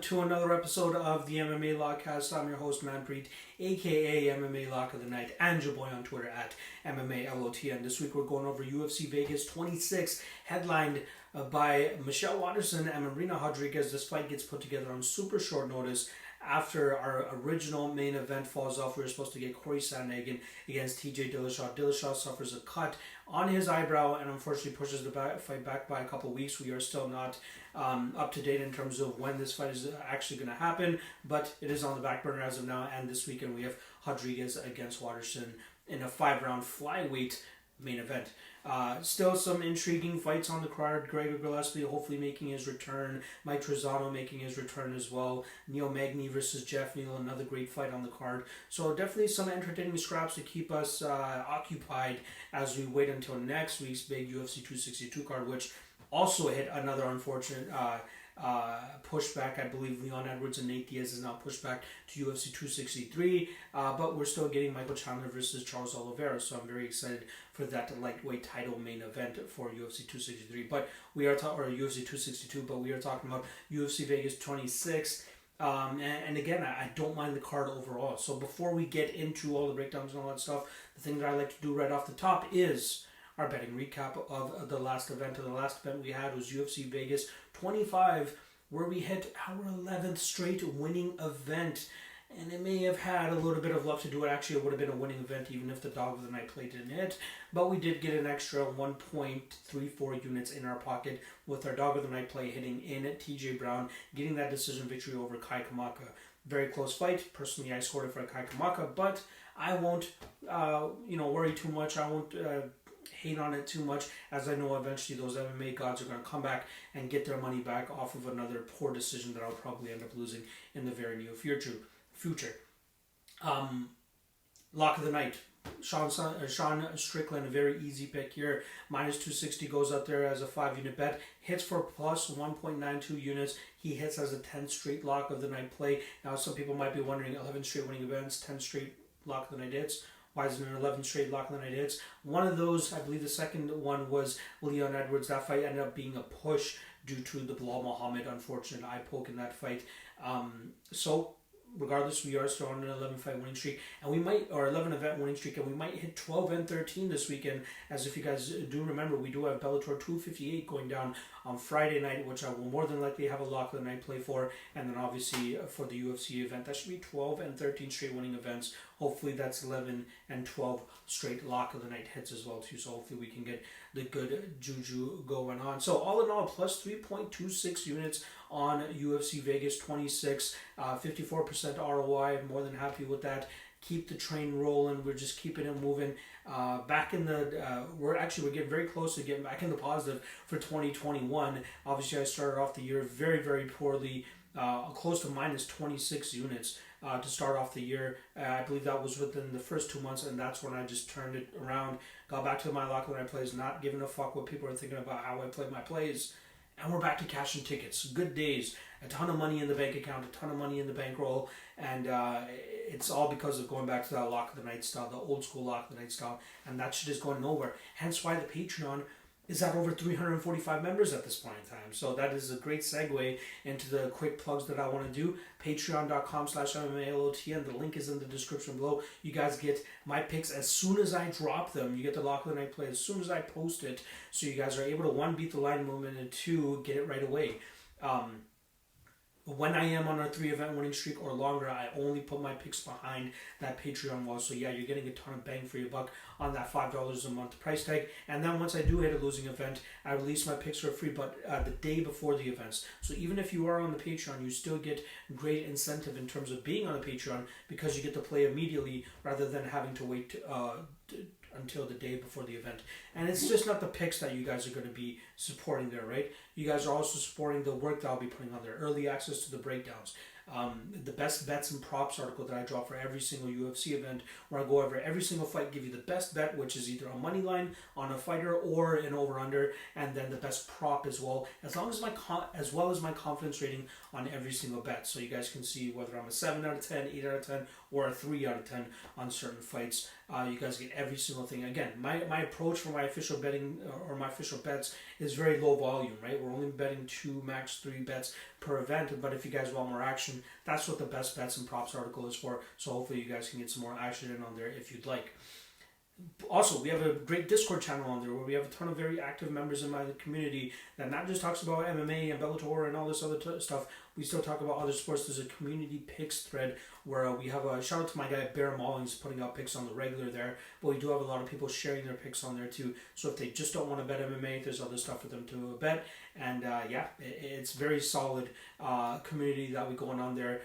to another episode of the MMA Lotcast. I'm your host, Manpreet, aka MMA Lock of the Night, and your boy on Twitter at MMALOTN. This week we're going over UFC Vegas 26, headlined by Michelle Waterson and Marina Rodriguez. This fight gets put together on super short notice after our original main event falls off. We were supposed to get Corey Sandhagen against TJ Dillashaw. Dillashaw suffers a cut on his eyebrow and unfortunately pushes the fight back by a couple of weeks. We are still not up to date in terms of when this fight is actually going to happen, but it is on the back burner as of now. And this weekend we have Rodriguez against Waterson in a 5-round flyweight main event. Still some intriguing fights on the card. Gregor Gillespie hopefully making his return. Mike Trizano making his return as well. Neal Magny versus Geoff, another great fight on the card. So definitely some entertaining scraps to keep us occupied as we wait until next week's big UFC 262 card, which also hit another unfortunate pushback. I believe Leon Edwards and Nate Diaz is now pushed back to UFC 263, but we're still getting Michael Chandler versus Charles Oliveira, so I'm very excited for that lightweight title main event for UFC 263. But we are or UFC 262, but we are talking about UFC Vegas 26. And again, I don't mind the card overall. So before we get into all the breakdowns and all that stuff, the thing that I like to do right off the top is our betting recap of the last event. And the last event we had was UFC Vegas 25, where we hit our 11th straight winning event. And it may have had a little bit of luck to do it. Actually, it would have been a winning event even if the dog of the night play didn't hit. But we did get an extra 1.34 units in our pocket with our dog of the night play hitting in TJ Brown, getting that decision victory over Kai Kamaka. Very close fight. Personally, I scored it for Kai Kamaka, but I won't worry too much. I won't hate on it too much, as I know eventually those MMA gods are going to come back and get their money back off of another poor decision that I'll probably end up losing in the very near future. Lock of the night, Sean Strickland, a very easy pick here. Minus 260 goes up there as a 5-unit bet. Hits for plus 1.92 units. He hits as a 10 straight lock of the night play. Now some people might be wondering, 11 straight winning events, 10 straight lock of the night hits. Why isn't it 11 straight lock of the night hits? One of those, I believe the second one was Leon Edwards. That fight ended up being a push due to the Bilal Muhammad unfortunate eye poke in that fight. So regardless, we are still on an 11-fight winning streak, and we might, or 11-event winning streak, and we might hit 12 and 13 this weekend. As if you guys do remember, we do have Bellator 258 going down on Friday night, which I will more than likely have a lock of the night play for, and then obviously for the UFC event, that should be 12 and 13 straight winning events. Hopefully that's 11 and 12 straight lock of the night hits as well too. So hopefully we can get the good juju going on. So all in all, plus 3.26 units on UFC Vegas 26, 54% ROI. I'm more than happy with that. Keep the train rolling. We're just keeping it moving. Back in the, we're getting very close to getting back in the positive for 2021. Obviously, I started off the year very, very poorly, close to minus 26 units. To start off the year. I believe that was within the first 2 months, and that's when I just turned it around, got back to my lock of the night plays, not giving a fuck what people are thinking about how I play my plays, and we're back to cashing tickets. Good days, a ton of money in the bank account, a ton of money in the bankroll, and it's all because of going back to that lock of the night style, the old school lock of the night style, and that shit is going nowhere. Hence why the Patreon is at over 345 members at this point in time. So that is a great segue into the quick plugs that I want to do. Patreon.com/MMALOTN. The link is in the description below. You guys get my picks as soon as I drop them. You get the lock of the night play as soon as I post it. So you guys are able to, 1, beat the line movement, and 2, get it right away. When I am on a 3-event winning streak or longer, I only put my picks behind that Patreon wall. So yeah, you're getting a ton of bang for your buck on that $5 a month price tag. And then once I do hit a losing event, I release my picks for free, but the day before the events. So even if you are on the Patreon, you still get great incentive in terms of being on the Patreon, because you get to play immediately rather than having to wait until the day before the event. And it's just not the picks that you guys are going to be supporting there, right? You guys are also supporting the work that I'll be putting on there, early access to the breakdowns, the best bets and props article that I drop for every single UFC event, where I go over every single fight, give you the best bet, which is either a money line on a fighter or an over/under, and then the best prop as well, as well as my confidence rating on every single bet, so you guys can see whether I'm a 7 out of 10, 8 out of 10, or a 3 out of 10 on certain fights. You guys get every single thing. Again, my approach for my official betting or my official bets is very low volume, right? We're only betting 2, max 3 bets per event. But if you guys want more action, that's what the best bets and props article is for. So hopefully you guys can get some more action in on there if you'd like. Also, we have a great Discord channel on there where we have a ton of very active members in my community that not just talks about MMA and Bellator and all this other stuff. We still talk about other sports. There's a community picks thread where we have a shout out to my guy Bear Mauling's putting out picks on the regular there, but we do have a lot of people sharing their picks on there too. So if they just don't want to bet MMA, there's other stuff for them to bet. And it's very solid community that we going on there.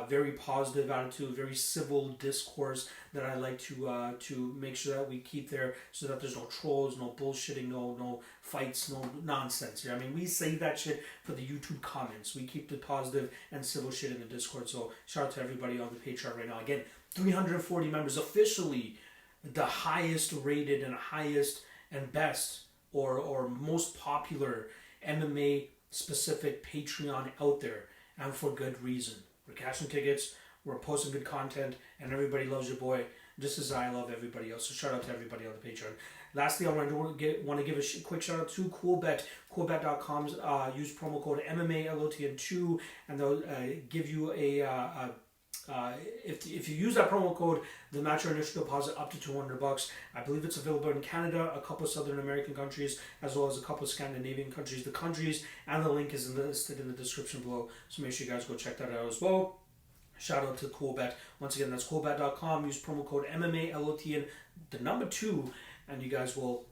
Very positive attitude, very civil discourse that I like to make sure that we keep there, so that there's no trolls, no bullshitting, no fights, no nonsense here. I mean, we save that shit for the YouTube comments. We keep the positive and civil shit in the Discord. So shout out to everybody on the Patreon right now. Again, 340 members, officially the highest rated and highest and best or most popular MMA specific Patreon out there, and for good reason. We're cashing tickets, we're posting good content, and everybody loves your boy just as I love everybody else. So shout out to everybody on the Patreon. Lastly, I want to give a quick shout out to Coolbet. Coolbet.com. Use promo code MMALOTN2, and they'll give you if you use that promo code, they'll match your initial deposit up to $200. I believe it's available in Canada, a couple of Southern American countries, as well as a couple of Scandinavian countries. The countries and the link is listed in the description below, so make sure you guys go check that out as well. Shout out to Coolbet. Once again, that's Coolbet.com. Use promo code MMALOTN, the number 2, and you guys will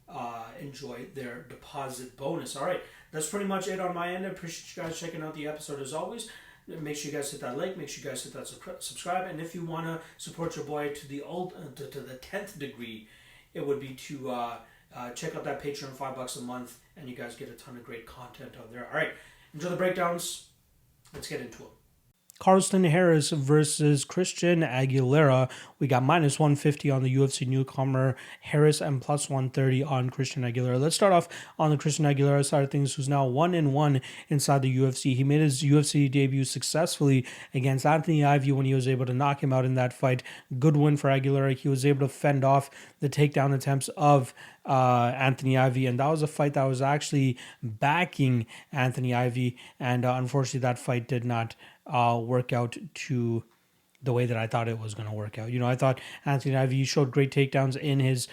enjoy their deposit bonus. All right, that's pretty much it on my end. I appreciate you guys checking out the episode as always. Make sure you guys hit that like. Make sure you guys hit that subscribe. And if you want to support your boy to the 10th degree, it would be to check out that Patreon, $5 a month, and you guys get a ton of great content on there. All right, enjoy the breakdowns. Let's get into it. Carlston Harris versus Christian Aguilera. We got minus 150 on the UFC newcomer Harris and plus 130 on Christian Aguilera. Let's start off on the Christian Aguilera side of things, who's now 1-1 inside the UFC. He made his UFC debut successfully against Anthony Ivy when he was able to knock him out in that fight. Good win for Aguilera. He was able to fend off the takedown attempts of Anthony Ivy, and that was a fight that was actually backing Anthony Ivy, and unfortunately that fight did not work out to the way that I thought it was going to work out. I thought Anthony Ivy showed great takedowns in his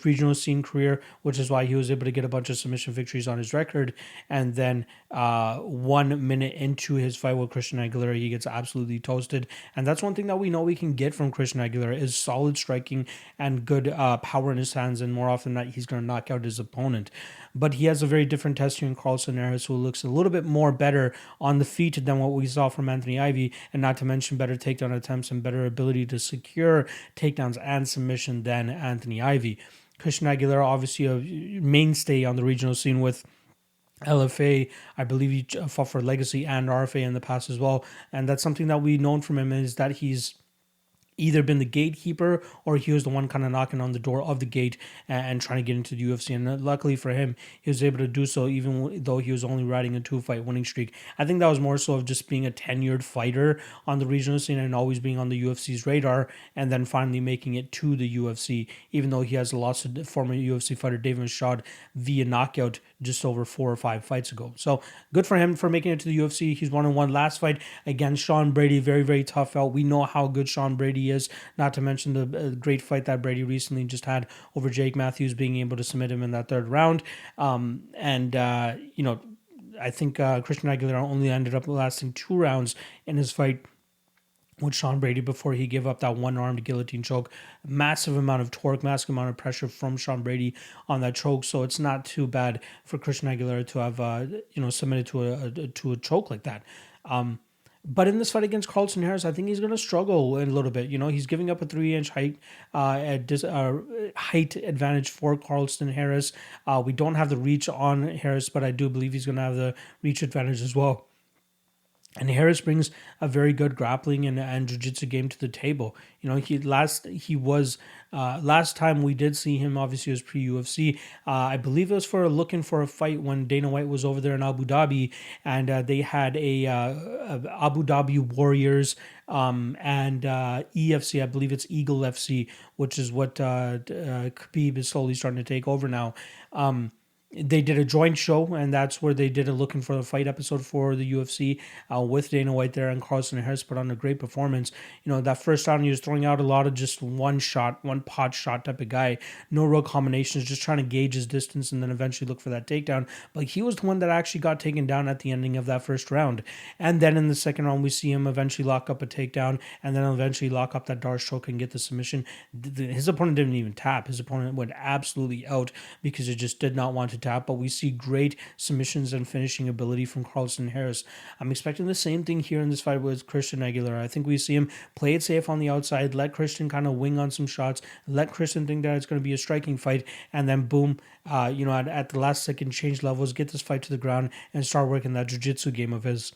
regional scene career, which is why he was able to get a bunch of submission victories on his record. And then 1 minute into his fight with Christian Aguilera, he gets absolutely toasted. And that's one thing that we know we can get from Christian Aguilera is solid striking and good power in his hands. And more often than not, he's going to knock out his opponent. But he has a very different test here in Carlston Harris, who looks a little bit more better on the feet than what we saw from Anthony Ivy, and not to mention better takedown attempts and better ability to secure takedowns and submission than Anthony Ivy. Christian Aguilera, obviously a mainstay on the regional scene with LFA. I believe he fought for Legacy and RFA in the past as well, and that's something that we've known from him, is that he's either been the gatekeeper or he was the one kind of knocking on the door of the gate and trying to get into the UFC. And luckily for him, he was able to do so even though he was only riding a 2-fight winning streak. I think that was more so of just being a tenured fighter on the regional scene and always being on the UFC's radar, and then finally making it to the UFC, even though he has lost to former UFC fighter David Shaw via knockout just over 4 or 5 fights ago. So good for him for making it to the UFC. He's 1-1. Last fight against Sean Brady, very, very tough out. We know how good Sean Brady is, not to mention the great fight that Brady recently just had over Jake Matthews, being able to submit him in that 3rd round. I think Christian Aguilera only ended up lasting 2 rounds in his fight with Sean Brady before he gave up that one-armed guillotine choke. Massive amount of torque, massive amount of pressure from Sean Brady on that choke, so it's not too bad for Christian Aguilera to have submitted to a choke like that. But in this fight against Carlston Harris, I think he's going to struggle a little bit. He's giving up a 3-inch height advantage for Carlston Harris. We don't have the reach on Harris, but I do believe he's going to have the reach advantage as well. And Harris brings a very good grappling and jiu-jitsu game to the table. Last time we did see him, obviously, was pre-UFC. I believe it was looking for a fight when Dana White was over there in Abu Dhabi, and they had a Abu Dhabi Warriors and EFC. I believe it's Eagle FC, which is what Khabib is slowly starting to take over now. they did a joint show, and that's where they did a looking for the fight episode for the UFC with Dana White there, and Carlston and Harris put on a great performance. That first round he was throwing out a lot of just one pot shot type of guy, no real combinations, just trying to gauge his distance and then eventually look for that takedown. But he was the one that actually got taken down at the ending of that first round. And then in the second round we see him eventually lock up a takedown and then eventually lock up that Darce choke and get the submission. His opponent didn't even tap. His opponent went absolutely out because it just did not want to tap. But we see great submissions and finishing ability from Carlston Harris. I'm expecting the same thing here in this fight with Christian Aguilera. I think we see him play it safe on the outside, let Christian kind of wing on some shots, let Christian think that it's going to be a striking fight, and then boom, at the last second change levels, get this fight to the ground and start working that jiu-jitsu game of his.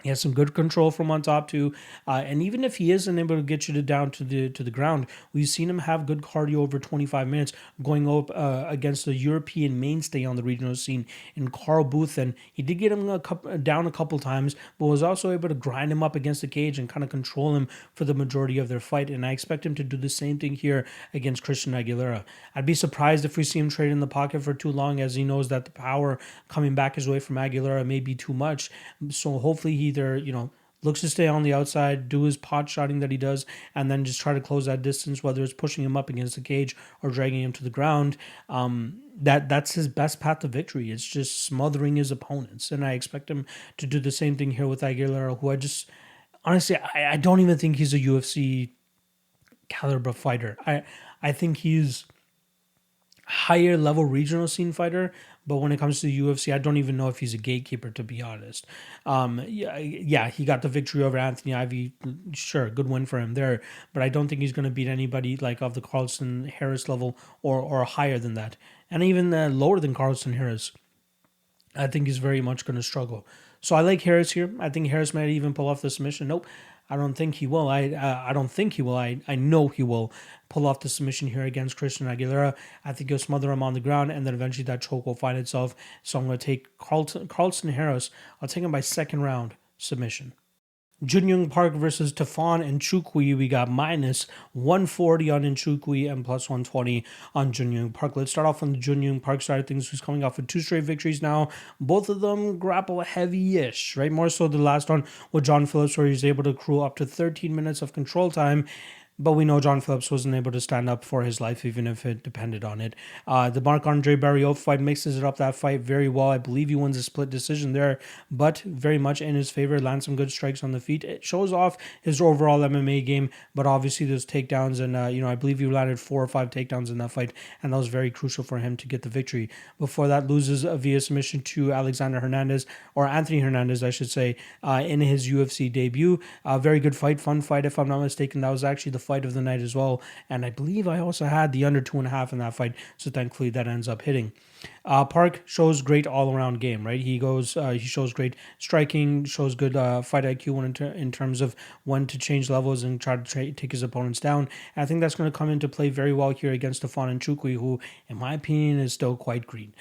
He has some good control from on top too, and even if he isn't able to get you down to the ground, we've seen him have good cardio over 25 minutes, going up against the European mainstay on the regional scene in Carl Booth, and he did get him down a couple times, but was also able to grind him up against the cage and kind of control him for the majority of their fight. And I expect him to do the same thing here against Christian Aguilera. I'd be surprised if we see him trade in the pocket for too long, as he knows that the power coming back his way from Aguilera may be too much. So hopefully he either, looks to stay on the outside, do his pot shotting that he does, and then just try to close that distance, whether it's pushing him up against the cage or dragging him to the ground. That's his best path to victory. It's just smothering his opponents. And I expect him to do the same thing here with Aguilera, who I don't even think he's a UFC caliber fighter. I think he's higher level regional scene fighter, but when it comes to the UFC, I don't even know if he's a gatekeeper, to be honest. He got the victory over Anthony Ivy. Sure, good win for him there, but I don't think he's going to beat anybody like of the Carlston Harris level or higher than that, and even lower than Carlston Harris. I think he's very much going to struggle. So I like Harris here. I think Harris might even pull off the submission. Nope, I don't think he will. I don't think he will. I know he will pull off the submission here against Christian Aguilera. I think he'll smother him on the ground, and then eventually that choke will find itself. So I'm going to take Carlston Harris. I'll take him by second round submission. Jun Park versus Tafon and Nchukwi. We got minus 140 on Nchukwi and plus 120 on Jun Park. Let's start off on the Jun Park side of things, who's coming off of 2 straight victories now. Both of them grapple heavy-ish, right? More so the last one with John Phillips, where he was able to accrue up to 13 minutes of control time. But we know John Phillips wasn't able to stand up for his life, even if it depended on it. The Marc-Andre Barriault fight mixes it up that fight very well. I believe he wins a split decision there, but very much in his favor, lands some good strikes on the feet. It shows off his overall MMA game, but obviously those takedowns, and I believe he landed 4 or 5 takedowns in that fight, and that was very crucial for him to get the victory. Before that, loses via submission to Anthony Hernandez, I should say, in his UFC debut. Very good fight, fun fight, if I'm not mistaken. That was actually the fight of the night as well, and I believe I also had the under 2.5 in that fight, so thankfully that ends up hitting. Park shows great all-around game, right? He shows great striking, shows good fight IQ in terms of when to change levels and try to take his opponents down. And I think that's going to come into play very well here against Tafon Nchukwi, who, in my opinion, is still quite green.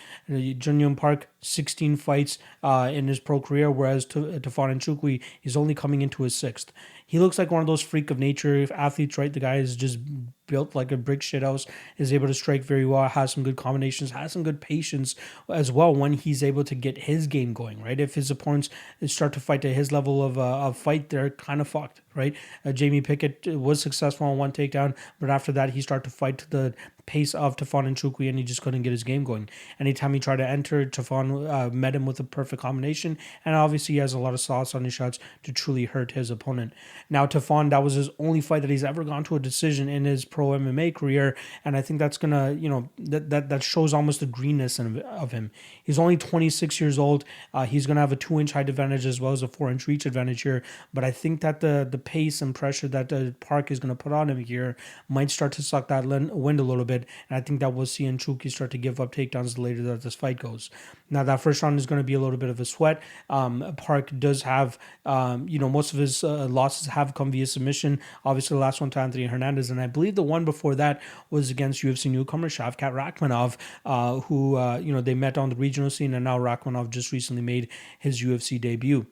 Jun Park, 16 fights in his pro career, whereas Tafon Nchukwi is only coming into his 6th. He looks like one of those freak of nature athletes, right? The guy is just built like a brick shithouse, is able to strike very well, has some good combinations, has some good patience as well when he's able to get his game going, right? If his opponents start to fight to his level of fight, they're kind of fucked, right? Jamie Pickett was successful on one takedown, but after that, he started to fight to the pace of Tafon Nchukwi, and he just couldn't get his game going. Anytime he tried to enter, Tafon met him with a perfect combination, and obviously he has a lot of sauce on his shots to truly hurt his opponent. Now, Tafon, that was his only fight that he's ever gone to a decision in his pro MMA career, and I think that's gonna, that shows almost the greenness of him. He's only 26 years old. He's gonna have a 2-inch height advantage as well as a 4-inch reach advantage here, but I think that the pace and pressure that Park is gonna put on him here might start to suck that wind a little bit, and I think that we'll see Nchukwi start to give up takedowns the later that this fight goes. Now, that first round is going to be a little bit of a sweat. Park does have, most of his losses have come via submission. Obviously, the last one to Anthony Hernandez, and I believe the one before that was against UFC newcomer Shavkat Rakhmonov, who, they met on the regional scene, and now Rakhmonov just recently made his UFC debut.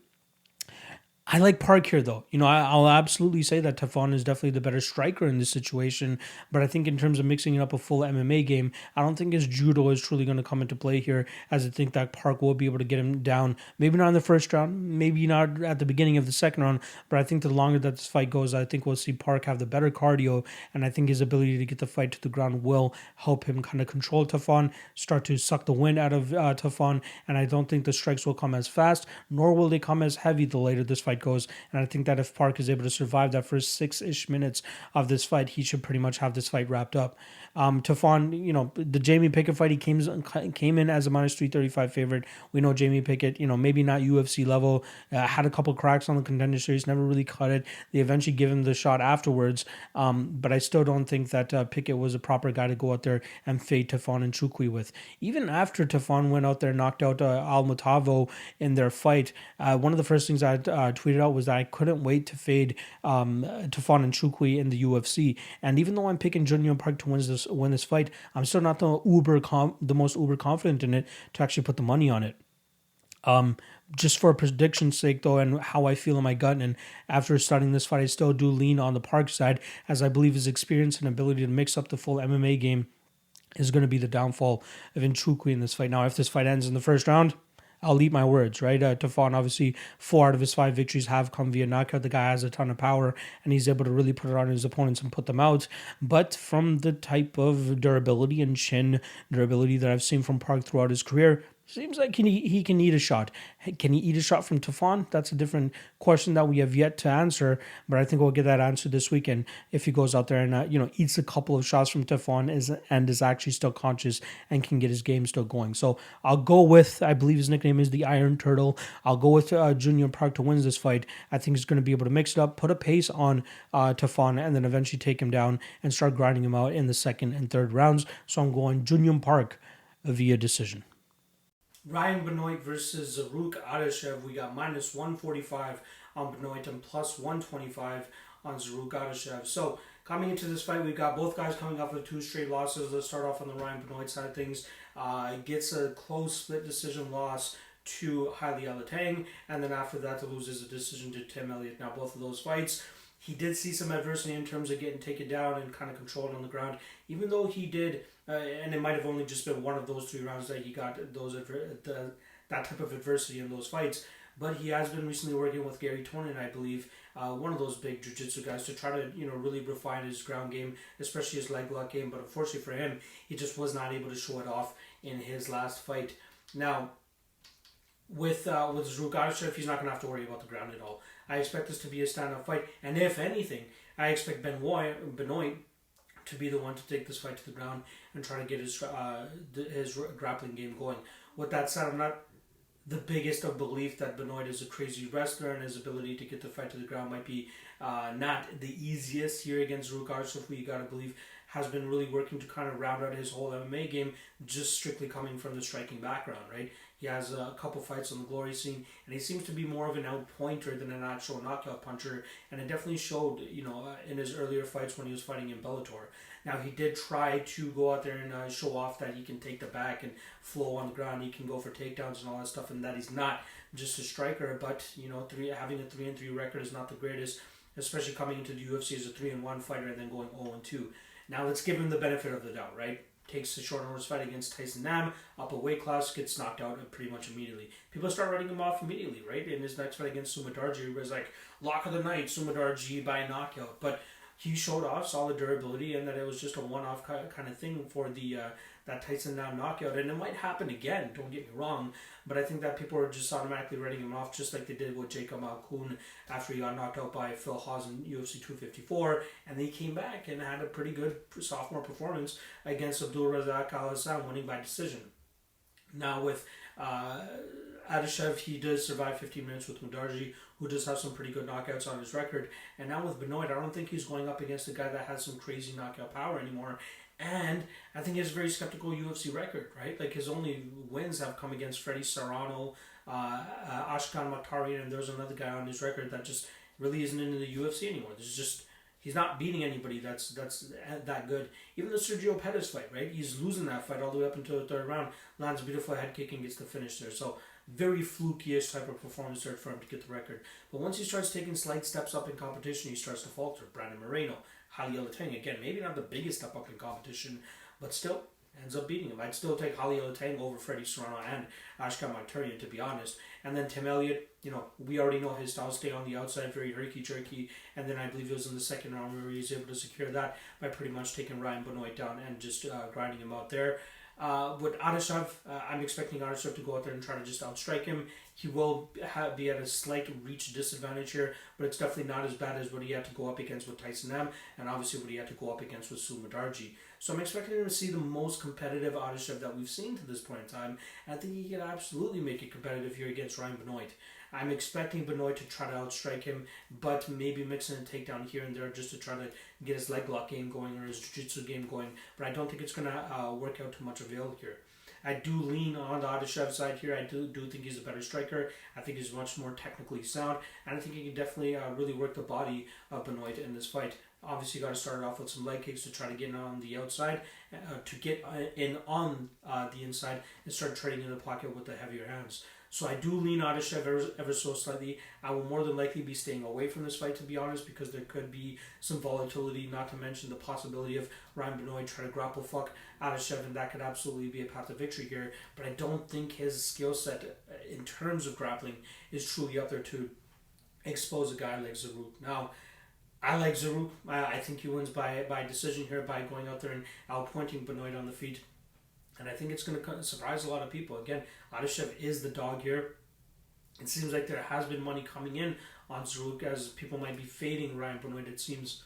I like Park here, though. I'll absolutely say that Tafon is definitely the better striker in this situation. But I think in terms of mixing up a full MMA game, I don't think his judo is truly going to come into play here, as I think that Park will be able to get him down. Maybe not in the first round, maybe not at the beginning of the second round, but I think the longer that this fight goes, I think we'll see Park have the better cardio, and I think his ability to get the fight to the ground will help him kind of control Tafon, start to suck the wind out of Tafon, and I don't think the strikes will come as fast, nor will they come as heavy the later this fight goes. And I think that if Park is able to survive that first 6-ish minutes of this fight, he should pretty much have this fight wrapped up. Tafon, the Jamie Pickett fight, he came in as a minus 335 favorite. We know Jamie Pickett, maybe not UFC level, had a couple cracks on the Contender Series, never really cut it. They eventually give him the shot afterwards, but I still don't think that Pickett was a proper guy to go out there and fade Tafon and Nchukwi with. Even after Tafon went out there and knocked out Almatavo in their fight, one of the first things I tweeted out was that I couldn't wait to fade Tafon and Nchukwi in the UFC. And even though I'm picking Junior Park to win this fight, I'm still not the most uber confident in it to actually put the money on it. Just for prediction's sake, though, and how I feel in my gut, and after studying this fight, I still do lean on the Park side, as I believe his experience and ability to mix up the full MMA game is going to be the downfall of Nchukwi in this fight. Now, if this fight ends in the first round, I'll eat my words, right? Tafon, obviously, 4 out of his 5 victories have come via knockout. The guy has a ton of power, and he's able to really put it on his opponents and put them out. But from the type of durability and chin durability that I've seen from Park throughout his career, seems like he can eat a shot. Can he eat a shot from Tafon? That's a different question that we have yet to answer, but I think we'll get that answer this weekend if he goes out there and eats a couple of shots from Tafon and is actually still conscious and can get his game still going. So I'll go with, I believe his nickname is the Iron Turtle. I'll go with Junior Park to win this fight. I think he's going to be able to mix it up, put a pace on Tafon, and then eventually take him down and start grinding him out in the second and third rounds. So I'm going Junior Park via decision. Ryan Benoit versus Zarrukh Adashev. We got minus 145 on Benoit and plus 125 on Zarrukh Adashev. So coming into this fight, we've got both guys coming off of 2 straight losses. Let's start off on the Ryan Benoit side of things. Gets a close split decision loss to Haile Alatang, and then after that loses a decision to Tim Elliott. Now both of those fights, he did see some adversity in terms of getting taken down and kind of controlled on the ground, even though he did, and it might have only just been one of those 3 rounds that he got that type of adversity in those fights. But he has been recently working with Gary Tonin, I believe, one of those big jiu-jitsu guys, to try to really refine his ground game, especially his leg lock game. But unfortunately for him, he just was not able to show it off in his last fight. Now, with Zarrukh Adashev, he's not going to have to worry about the ground at all. I expect this to be a stand-up fight, and if anything, I expect Benoit to be the one to take this fight to the ground and try to get his grappling game going. With that said, I'm not the biggest of belief that Benoit is a crazy wrestler, and his ability to get the fight to the ground might be not the easiest here against Zarrukh Adashev, who you got to believe has been really working to kind of round out his whole MMA game, just strictly coming from the striking background, right? He has a couple fights on the glory scene, and he seems to be more of an out-pointer than an actual knockout puncher, and it definitely showed, in his earlier fights when he was fighting in Bellator. Now, he did try to go out there and show off that he can take the back and flow on the ground, he can go for takedowns and all that stuff, and that he's not just a striker, but, having a 3-3 record is not the greatest, especially coming into the UFC as a 3-1 fighter and then going 0-2. Now, let's give him the benefit of the doubt, right? Takes the short notice fight against Tyson Nam, up a weight class, gets knocked out pretty much immediately. People start writing him off immediately, right? In his next fight against Sumadarji, it was like, lock of the night, Sumadarji by knockout. But he showed off solid durability, and that it was just a one-off kind of thing for the that Tyson Nam knockout. And it might happen again, don't get me wrong, but I think that people are just automatically writing him off, just like they did with Jacob Malkoun after he got knocked out by Phil Hawes in UFC 254, and he came back and had a pretty good sophomore performance against Abdul Razak Al Hassan, winning by decision. Now with Adashev, he does survive 15 minutes with Mudarji, who does have some pretty good knockouts on his record. And now with Benoit, I don't think he's going up against a guy that has some crazy knockout power anymore. And I think he has a very skeptical UFC record, right? Like, his only wins have come against Freddie Serrano, Ashkan Makhtari, and there's another guy on his record that just really isn't in the UFC anymore. He's not beating anybody that's that good. Even the Sergio Pettis fight, right? He's losing that fight all the way up until the third round. Lands a beautiful head kick and gets the finish there. So very fluky-ish type of performance there for him to get the record. But once he starts taking slight steps up in competition, he starts to falter. Brandon Moreno, MMALOTN, again, maybe not the biggest step up in competition, but still ends up beating him. I'd still take MMALOTN over Freddie Serrano and Ashkan Mkhitaryan, to be honest. And then Tim Elliott, we already know his style, stay on the outside, very herky-jerky. And then I believe it was in the second round where he was able to secure that by pretty much taking Ryan Benoit down and just grinding him out there. With Adashev, I'm expecting Adashev to go out there and try to just outstrike him. He will be at a slight reach disadvantage here, but it's definitely not as bad as what he had to go up against with Tyson M, and obviously what he had to go up against with Sumadarji. So I'm expecting him to see the most competitive Adashev that we've seen to this point in time, and I think he can absolutely make it competitive here against Ryan Benoit. I'm expecting Benoit to try to outstrike him, but maybe mix in a takedown here and there just to try to get his leg lock game going or his jiu-jitsu game going, but I don't think it's going to work out to much avail here. I do lean on the Adashev side here. I do think he's a better striker. I think he's much more technically sound, and I think he can definitely really work the body of Benoit in this fight. Obviously, you got to start off with some leg kicks to try to get in on the outside, to get in on the inside and start trading in the pocket with the heavier hands. So I do lean Adashev ever so slightly. I will more than likely be staying away from this fight, to be honest, because there could be some volatility, not to mention the possibility of Ryan Benoit trying to grapple fuck Adashev, and that could absolutely be a path to victory here. But I don't think his skill set in terms of grappling is truly up there to expose a guy like Zarrukh. Now, I like Zarrukh. I think he wins by decision here by going out there and outpointing Benoit on the feet. And I think it's going to surprise a lot of people. Again, Adashev is the dog here. It seems like there has been money coming in on Zarrukh, as people might be fading Ryan Benoit, it seems.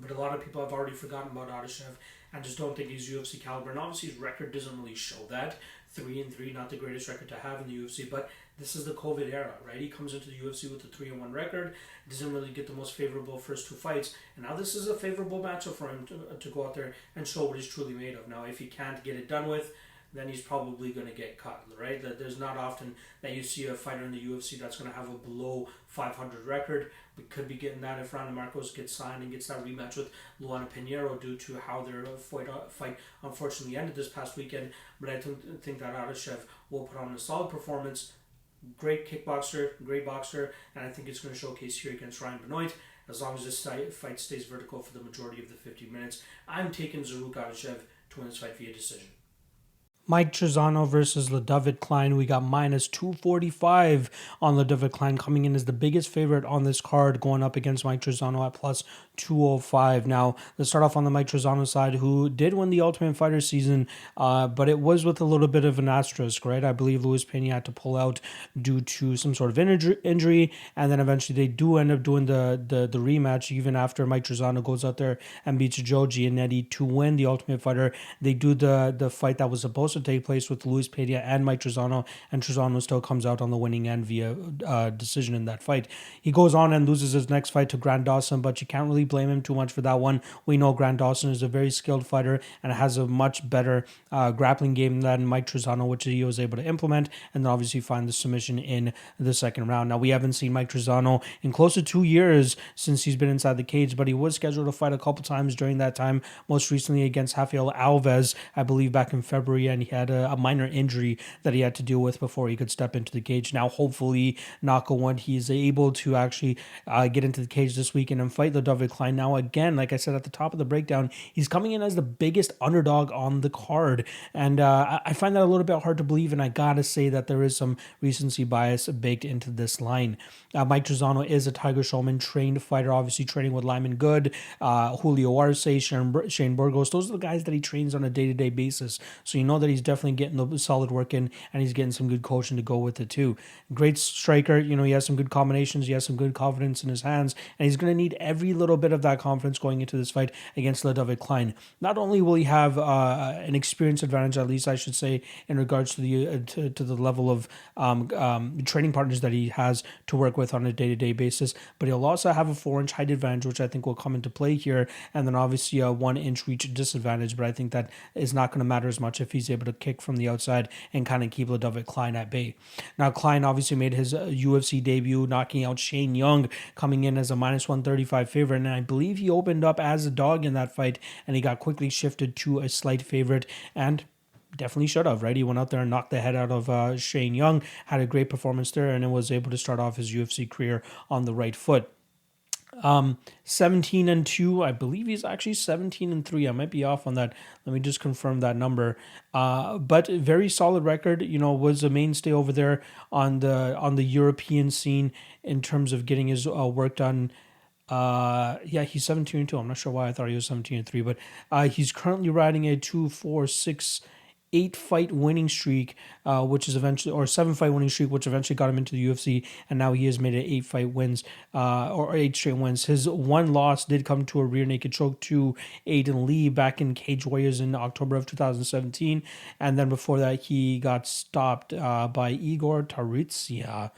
But a lot of people have already forgotten about Adashev and just don't think he's UFC caliber. And obviously his record doesn't really show that. 3-3, not the greatest record to have in the UFC, but this is the COVID era, right? He comes into the UFC with a 3-1 record, doesn't really get the most favorable first two fights, and now this is a favorable matchup for him to go out there and show what he's truly made of. Now, if he can't get it done with, then he's probably going to get cut, right? There's not often that you see a fighter in the UFC that's going to have a below 500 record. We could be getting that if Randa Marcos gets signed and gets that rematch with Luana Pinheiro due to how their fight unfortunately ended this past weekend. But I think that Adashev will put on a solid performance. Great kickboxer, great boxer, and I think it's going to showcase here against Ryan Benoit. As long as this fight stays vertical for the majority of the 50 minutes, I'm taking Zarrukh Adashev to win this fight via decision. Mike Trizano versus David Klein. We got minus 245 on David Klein, coming in as the biggest favorite on this card, going up against Mike Trizano at plus 205. Now, let's start off on the Mike Trizano side, who did win the Ultimate Fighter season, but it was with a little bit of an asterisk, right? I believe Luis Pena had to pull out due to some sort of injury, and then eventually they do end up doing the rematch, even after Mike Trizano goes out there and beats Joe Giannetti to win the Ultimate Fighter. They do the fight that was supposed to take place with Luis Pena and Mike Trizano, and Trizano still comes out on the winning end via decision in that fight. He goes on and loses his next fight to Grant Dawson, but you can't really blame him too much for that one. We know Grant Dawson is a very skilled fighter and has a much better grappling game than Mike Trizano, which he was able to implement, and then obviously find the submission in the second round. Now, we haven't seen Mike Trizano in close to 2 years since he's been inside the cage, but he was scheduled to fight a couple times during that time, most recently against Rafael Alves, I believe back in February, and he had a minor injury that he had to deal with before he could step into the cage. Now, hopefully, knock on wood, he's able to actually get into the cage this weekend and fight David Klein. Now, again, like I said at the top of the breakdown, he's coming in as the biggest underdog on the card, and I find that a little bit hard to believe, and I gotta say that there is some recency bias baked into this line. Mike Trizano is a Tiger Showman trained fighter, obviously training with Lyman Good, Julio Arce, Shane Burgos. Those are the guys that he trains on a day-to-day basis, so you know that he's definitely getting the solid work in, and he's getting some good coaching to go with it too. Great striker, he has some good combinations, he has some good confidence in his hands, and he's going to need every little bit of that confidence going into this fight against David Klein. Not only will he have an experience advantage, at least I should say, in regards to the level of training partners that he has to work with on a day-to-day basis, but he'll also have a 4-inch height advantage, which I think will come into play here, and then obviously a 1-inch reach disadvantage, but I think that is not going to matter as much if he's able to kick from the outside and kind of keep David Klein at bay. Now, Klein obviously made his UFC debut, knocking out Shane Yong, coming in as a minus 135 favorite, and I believe he opened up as a dog in that fight, and he got quickly shifted to a slight favorite, and definitely should have, right? He went out there and knocked the head out of Shane Yong, had a great performance there, and then was able to start off his UFC career on the right foot. 17-2, I believe he's actually 17-3. I might be off on that. Let me just confirm that number. But very solid record. Was a mainstay over there on the European scene in terms of getting his work done. He's 17-2. I'm not sure why I thought he was 17-3, but he's currently riding a 8-fight winning streak, which is eventually, or 7-fight winning streak, which eventually got him into the UFC, and now he has made it 8-fight wins, or 8 straight wins. His one loss did come to a rear naked choke to Aiden Lee back in Cage Warriors in October of 2017, and then before that he got stopped by Igor Taritsia.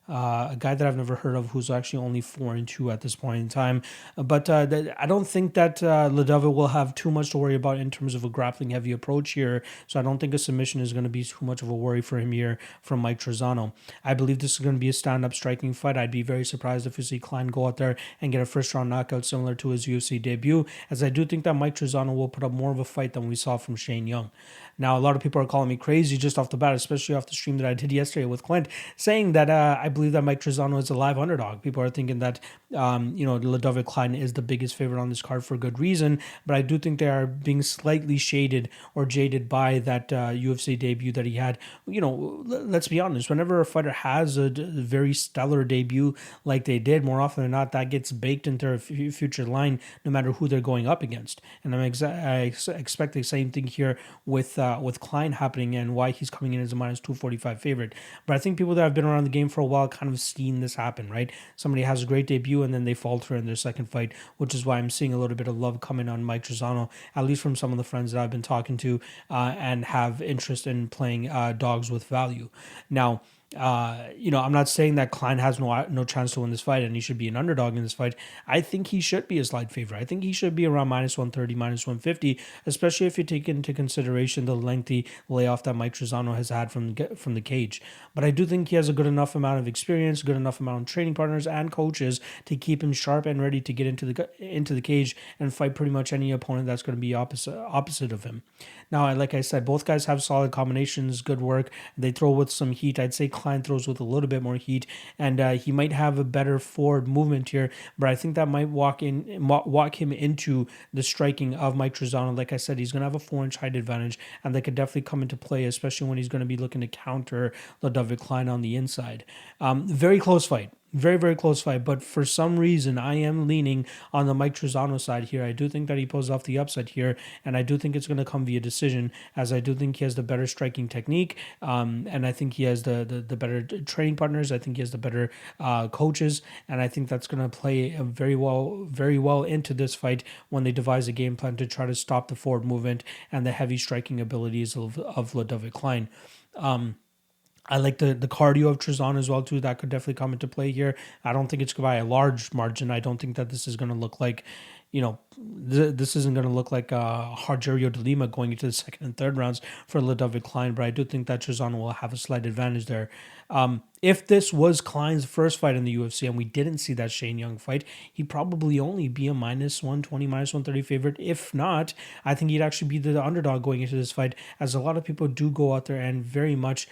A guy that I've never heard of, who's actually only 4-2 at this point in time. But I don't think that Ledova will have too much to worry about in terms of a grappling heavy approach here. So I don't think a submission is going to be too much of a worry for him here from Mike Trizano. I believe this is going to be a stand-up striking fight. I'd be very surprised if we see Klein go out there and get a first-round knockout similar to his UFC debut, as I do think that Mike Trizano will put up more of a fight than we saw from Shane Yong. Now, a lot of people are calling me crazy just off the bat, especially off the stream that I did yesterday with Clint, saying that I believe that Mike Trizano is a live underdog. People are thinking that, Ledova Klein is the biggest favorite on this card for good reason, but I do think they are being slightly shaded or jaded by that UFC debut that he had. Let's be honest, whenever a fighter has a very stellar debut like they did, more often than not, that gets baked into their future line, no matter who they're going up against. And I expect the same thing here with Klein happening, and why he's coming in as a minus 245 favorite. But I think people that have been around the game for a while kind of seen this happen, right? Somebody has a great debut and then they falter in their second fight, which is why I'm seeing a little bit of love coming on Mike Trizano, at least from some of the friends that I've been talking to and have interest in playing dogs with value. Now, I'm not saying that Klein has no chance to win this fight and he should be an underdog in this fight. I think he should be a slight favorite. I think he should be around minus 130, minus 150, especially if you take into consideration the lengthy layoff that Mike Trizano has had from the cage. But I do think he has a good enough amount of experience, good enough amount of training partners and coaches to keep him sharp and ready to get into the cage and fight pretty much any opponent that's going to be opposite of him. Now, like I said, both guys have solid combinations, good work. They throw with some heat. I'd say Klein throws with a little bit more heat, and he might have a better forward movement here, but I think that might walk him into the striking of Mike Trizano. Like I said, he's going to have a 4-inch height advantage, and that could definitely come into play, especially when he's going to be looking to counter Ledova Klein on the inside. Very close fight. Very, very close fight, but for some reason, I am leaning on the Mike Trizano side here. I do think that he pulls off the upset here, and I do think it's going to come via decision, as I do think he has the better striking technique, and I think he has the better training partners. I think he has the better coaches, and I think that's going to play very well into this fight when they devise a game plan to try to stop the forward movement and the heavy striking abilities of Ledova Klein. I like the cardio of Trizano as well, too. That could definitely come into play here. I don't think it's by a large margin. I don't think that this is going to look like, this isn't going to look like Rogerio de Lima going into the second and third rounds for Ledova Klein, but I do think that Trizano will have a slight advantage there. If this was Klein's first fight in the UFC and we didn't see that Shane Yong fight, he'd probably only be a minus 120, minus 130 favorite. If not, I think he'd actually be the underdog going into this fight, as a lot of people do go out there and very much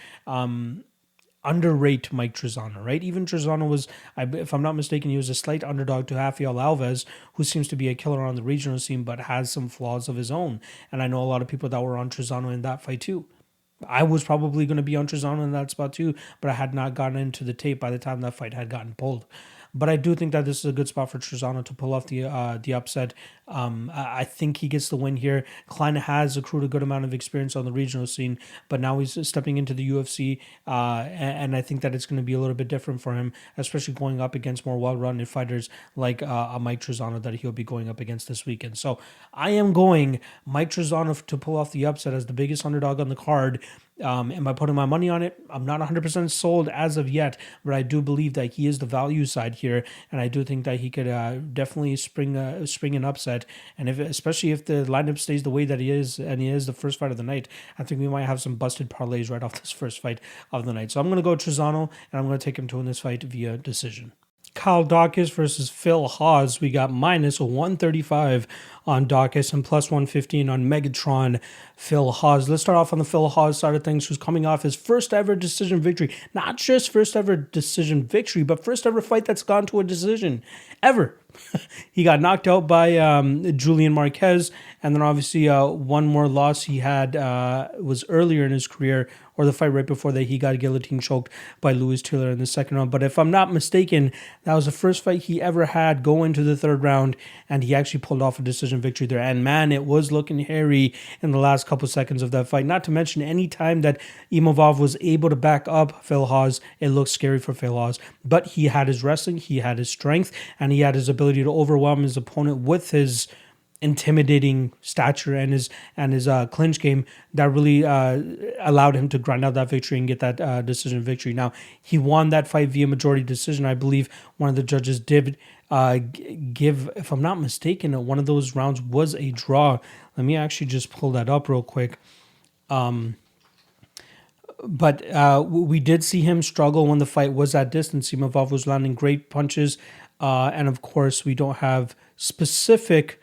underrate Mike Trizano, right? Even Trizano was, if I'm not mistaken, he was a slight underdog to Rafael Alves, who seems to be a killer on the regional scene, but has some flaws of his own. And I know a lot of people that were on Trizano in that fight too. I was probably going to be on Trizano in that spot too, but I had not gotten into the tape by the time that fight had gotten pulled. But I do think that this is a good spot for Trizano to pull off the upset. I think he gets the win here. Klein has accrued a good amount of experience on the regional scene, but now he's stepping into the UFC, and I think that it's going to be a little bit different for him, especially going up against more well-rounded fighters like a Mike Trizano that he'll be going up against this weekend. So I am going Mike Trizano to pull off the upset as the biggest underdog on the card. Am I putting my money on it? I'm not 100% sold as of yet, but I do believe that he is the value side here, and I do think that he could definitely spring an upset. And especially if the lineup stays the way that he is, and he is the first fight of the night, I think we might have some busted parlays right off this first fight of the night. So I'm going to go Trizano, and I'm going to take him to win this fight via decision. Kyle Daukaus versus Phil Hawes. We got minus 135 on Daukaus and plus 115 on Megatron Phil Hawes. Let's start off on the Phil Hawes side of things, who's coming off his first ever decision victory. Not just first ever decision victory, but first ever fight that's gone to a decision ever. He got knocked out by Julian Marquez, and then obviously one more loss he had was earlier in his career, or the fight right before that, he got guillotine choked by Louis Taylor in the second round. But if I'm not mistaken, that was the first fight he ever had go into the third round, and he actually pulled off a decision victory there. And man, it was looking hairy in the last couple seconds of that fight. Not to mention, any time that Imavov was able to back up Phil Hawes, it looked scary for Phil Hawes. But he had his wrestling, he had his strength, and he had his ability to overwhelm his opponent with his intimidating stature and his clinch game that really allowed him to grind out that victory and get that decision victory. Now, he won that fight via majority decision. I believe one of the judges did give, if I'm not mistaken, one of those rounds was a draw. Let me actually just pull that up real quick. But we did see him struggle when the fight was at distance. Imavov was landing great punches. And of course, we don't have specific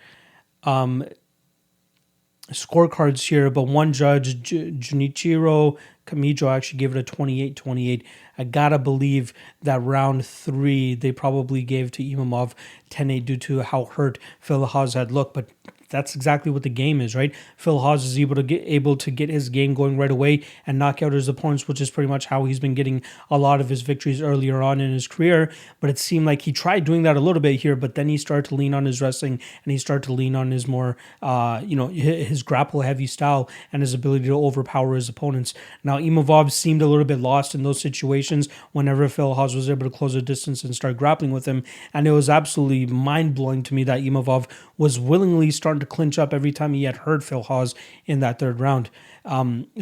scorecards here, but one judge, Junichiro Kamijo, actually gave it a 28-28. I gotta believe that round 3 they probably gave to Imavov 10-8 due to how hurt Phil Hawes had looked, but that's exactly what the game is, right? Phil Hawes is able to get his game going right away and knock out his opponents, which is pretty much how he's been getting a lot of his victories earlier on in his career. But it seemed like he tried doing that a little bit here, but then he started to lean on his wrestling and he started to lean on his more, his grapple heavy style and his ability to overpower his opponents. Now, Imavov seemed a little bit lost in those situations whenever Phil Hawes was able to close the distance and start grappling with him. And it was absolutely mind-blowing to me that Imavov was willingly starting to clinch up every time he had heard Phil Hawes in that third round.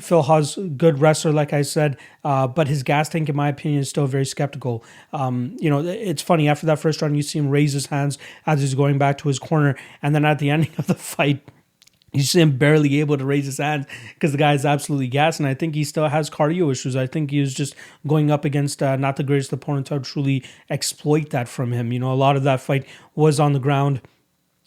Phil Hawes, good wrestler, like I said, but his gas tank, in my opinion, is still very skeptical. It's funny, after that first round, you see him raise his hands as he's going back to his corner, and then at the ending of the fight, you see him barely able to raise his hands because the guy is absolutely gassed, and I think he still has cardio issues. I think he was just going up against not the greatest opponent to truly exploit that from him. A lot of that fight was on the ground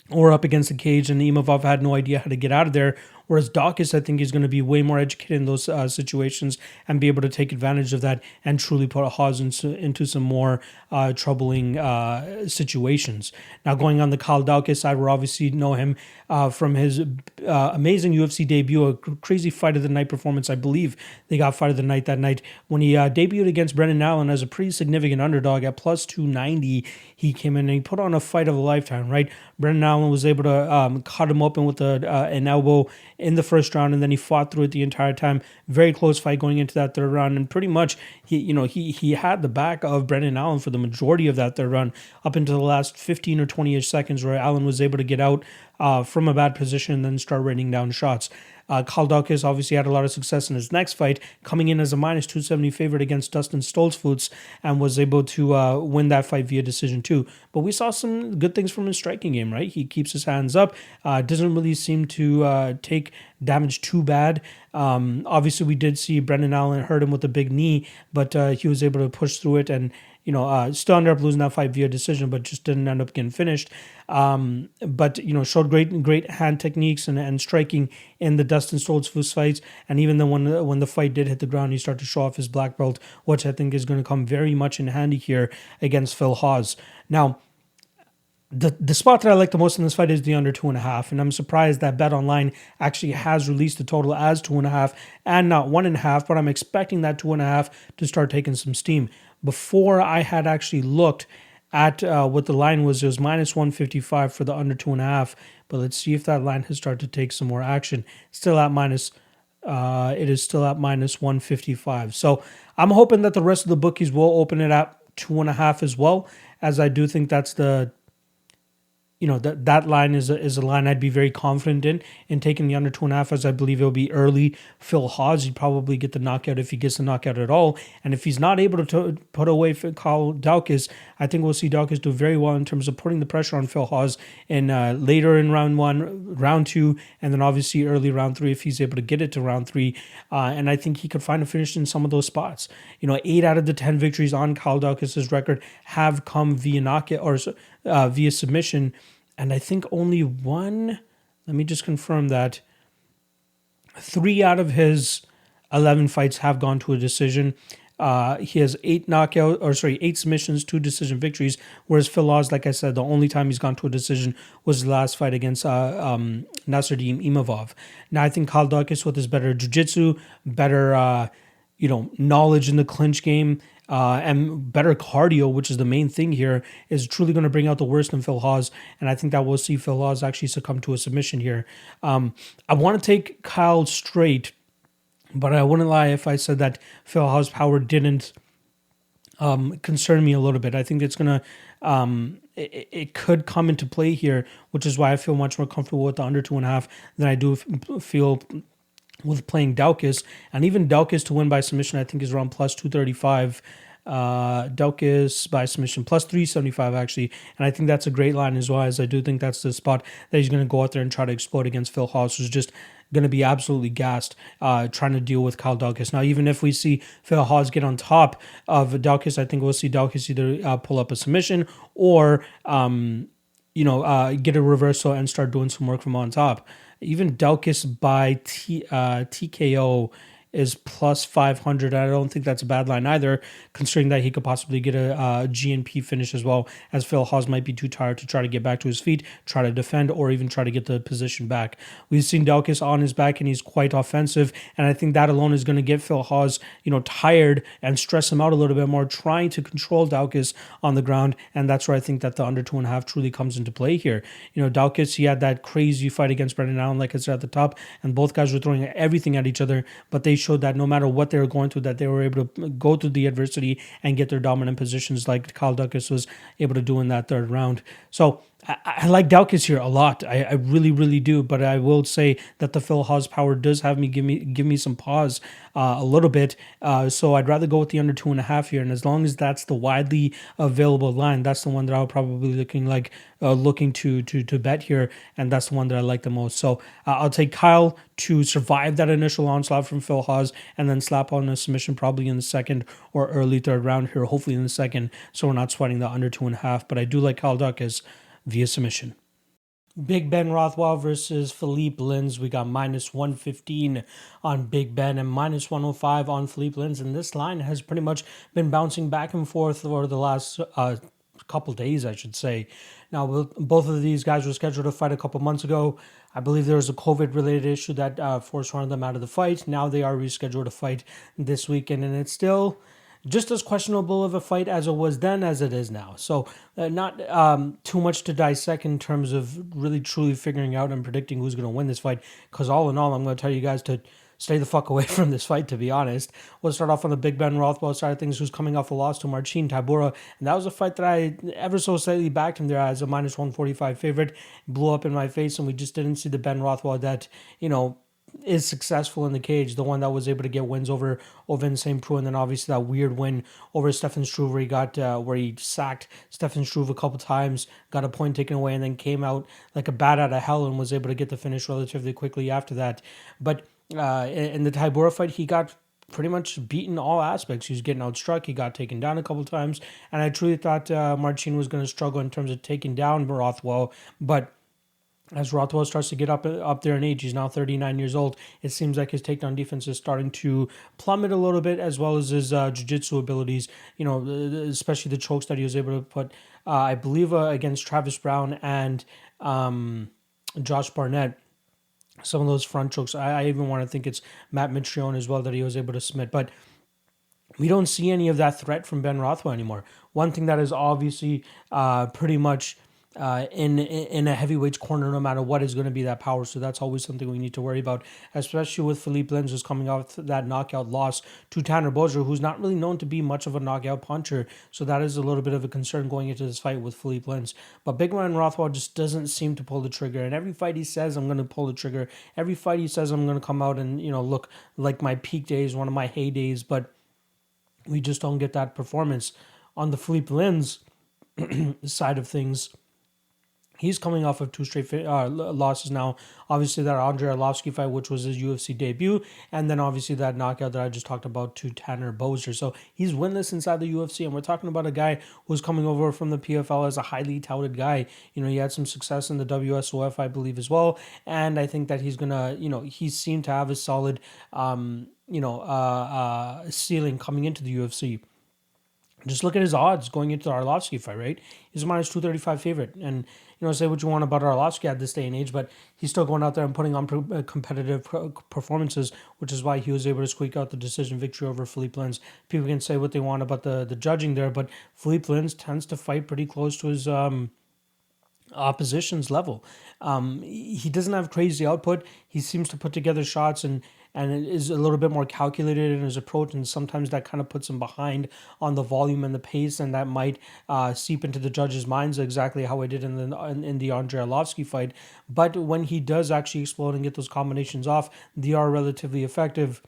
or up against the cage, and Imavov had no idea how to get out of there. Whereas Daukaus, I think, is going to be way more educated in those situations and be able to take advantage of that and truly put Hawes into some more troubling situations. Now, going on the Kyle Daukaus side, we obviously know him from his amazing UFC debut, a crazy fight of the night performance. I believe they got fight of the night that night when he debuted against Brendan Allen as a pretty significant underdog at plus 290. He came in and he put on a fight of a lifetime, right? Brendan Allen was able to cut him open with an elbow in the first round, and then he fought through it the entire time. Very close fight going into that third round, and pretty much he had the back of Brendan Allen for the majority of that third round up until the last 15 or 20-ish seconds, where Allen was able to get out from a bad position and then start raining down shots. Kyle Daukaus obviously had a lot of success in his next fight, coming in as a minus 270 favorite against Dustin Stoltzfus, and was able to win that fight via decision too. But we saw some good things from his striking game, right? He keeps his hands up, doesn't really seem to take damage too bad. Obviously, we did see Brendan Allen hurt him with a big knee, but he was able to push through it and still ended up losing that fight via decision, but just didn't end up getting finished. But showed great hand techniques and striking in the Dustin Stoltzfus fights. And even then, when the fight did hit the ground, he started to show off his black belt, which I think is going to come very much in handy here against Phil Hawes. Now, the spot that I like the most in this fight is the under 2.5, and I'm surprised that BetOnline actually has released the total as 2.5 and not 1.5, but I'm expecting that 2.5 to start taking some steam. Before I had actually looked at what the line was, it was minus 155 for the under 2.5, but let's see if that line has started to take some more action. Still at it is still at minus 155. So I'm hoping that the rest of the bookies will open it at 2.5 as well, as I do think that's that line is a line I'd be very confident in taking the under 2.5, as I believe it'll be early. Phil Hawes, he'd probably get the knockout if he gets the knockout at all. And if he's not able to put away Kyle Daukaus, I think we'll see Daukaus do very well in terms of putting the pressure on Phil Hawes in later in round 1, round 2, and then obviously early round 3 if he's able to get it to round 3. And I think he could find a finish in some of those spots. 8 out of the 10 victories on Kyle Daukaus' record have come via knockout or via submission. And I think only one, let me just confirm that, 3 out of his 11 fights have gone to a decision. He has 8 submissions, 2 decision victories. Whereas Phil Hawes, like I said, the only time he's gone to a decision was the last fight against Nasruddin Imavov. Now I think Kyle Daukaus with his better jiu-jitsu, better knowledge in the clinch game, and better cardio, which is the main thing here, is truly going to bring out the worst in Phil Hawes. And I think that we'll see Phil Hawes actually succumb to a submission here. I want to take Kyle straight, but I wouldn't lie if I said that Phil Hawes' power didn't concern me a little bit. I think it's going to, it could come into play here, which is why I feel much more comfortable with the under 2.5 than I do feel with playing Daukaus. And even Daukaus to win by submission, I think, is around plus 235. Daukaus by submission plus 375 actually, and I think that's a great line as well, as I do think that's the spot that he's going to go out there and try to explode against Phil Hawes, who's just going to be absolutely gassed trying to deal with Kyle Daukaus. Now, even if we see Phil Hawes get on top of Daukaus, I think we'll see Daukaus either pull up a submission or get a reversal and start doing some work from on top. Even Daukaus by TKO is plus 500. I don't think that's a bad line either, considering that he could possibly get a GNP finish as well, as Phil Hawes might be too tired to try to get back to his feet, try to defend, or even try to get the position back. We've seen Daukaus on his back, and he's quite offensive, and I think that alone is going to get Phil Hawes, tired and stress him out a little bit more, trying to control Daukaus on the ground, and that's where I think that the under 2.5 truly comes into play here. Daukaus, he had that crazy fight against Brendan Allen, like I said at the top, and both guys were throwing everything at each other, but they showed that no matter what they were going through, that they were able to go through the adversity and get their dominant positions like Kyle Daukaus was able to do in that third round. So I like Daukaus here a lot. I really, really do. But I will say that the Phil Hawes power does have give me some pause a little bit. So I'd rather go with the under 2.5 here. And as long as that's the widely available line, that's the one that I'll probably looking to bet here, and that's the one that I like the most. So I'll take Kyle to survive that initial onslaught from Phil Hawes, and then slap on a submission probably in the second or early third round here, hopefully in the second, so we're not sweating the under 2.5. But I do like Kyle Daukaus via submission. Big Ben Rothwell versus Philipe Lins. We got minus 115 on Big Ben and minus 105 on Philipe Lins. And this line has pretty much been bouncing back and forth over the last couple days, I should say. Now, both of these guys were scheduled to fight a couple months ago. I believe there was a COVID-related issue that forced one of them out of the fight. Now they are rescheduled to fight this weekend, and it's still just as questionable of a fight as it was then as it is now. So not too much to dissect in terms of really truly figuring out and predicting who's going to win this fight, because all in all, I'm going to tell you guys to stay the fuck away from this fight, to be honest. We'll start off on the Big Ben Rothwell side of things, who's coming off a loss to Marcin Tybura, and that was a fight that I ever so slightly backed him there as a minus 145 favorite. Blew up in my face, and we just didn't see the Ben Rothwell that, is successful in the cage, the one that was able to get wins over St. Preux, and then obviously that weird win over Stefan Struve where he sacked Stefan Struve a couple times, got a point taken away, and then came out like a bat out of hell and was able to get the finish relatively quickly after that. But in the Tybura fight, he got pretty much beaten all aspects. He was getting outstruck. He got taken down a couple times, and I truly thought Marcin was going to struggle in terms of taking down Rothwell, but as Rothwell starts to get up there in age, he's now 39 years old, it seems like his takedown defense is starting to plummet a little bit, as well as his jiu-jitsu abilities, especially the chokes that he was able to put, I believe, against Travis Brown and Josh Barnett. Some of those front chokes, I even want to think it's Matt Mitrione as well that he was able to submit. But we don't see any of that threat from Ben Rothwell anymore. One thing that is obviously pretty much in a heavyweight's corner, no matter what, is going to be that power. So that's always something we need to worry about, especially with Philipe Lins, who's coming off that knockout loss to Tanner Boser, who's not really known to be much of a knockout puncher. So that is a little bit of a concern going into this fight with Philipe Lins. But Big Man Rothwell just doesn't seem to pull the trigger. And every fight he says, I'm going to pull the trigger. Every fight he says, I'm going to come out and, look like my peak days, one of my heydays. But we just don't get that performance. On the Philipe Lins side of things, He's coming off of 2 straight losses now. Obviously, that Andrei Arlovski fight, which was his UFC debut, and then obviously that knockout that I just talked about to Tanner Boser. So he's winless inside the UFC, and we're talking about a guy who's coming over from the PFL as a highly touted guy. He had some success in the WSOF, I believe, as well, and I think that he's gonna, he seemed to have a solid, ceiling coming into the UFC. Just look at his odds going into the Arlovski fight, right? He's a minus 235 favorite. And, say what you want about Arlovski at this day and age, but he's still going out there and putting on competitive performances, which is why he was able to squeak out the decision victory over Philipe Lins. People can say what they want about the judging there, but Philipe Lins tends to fight pretty close to his opposition's level. He doesn't have crazy output. He seems to put together shots and is a little bit more calculated in his approach, and sometimes that kind of puts him behind on the volume and the pace, and that might seep into the judges' minds exactly how it did in the Andrei Arlovski fight. But when he does actually explode and get those combinations off, they are relatively effective.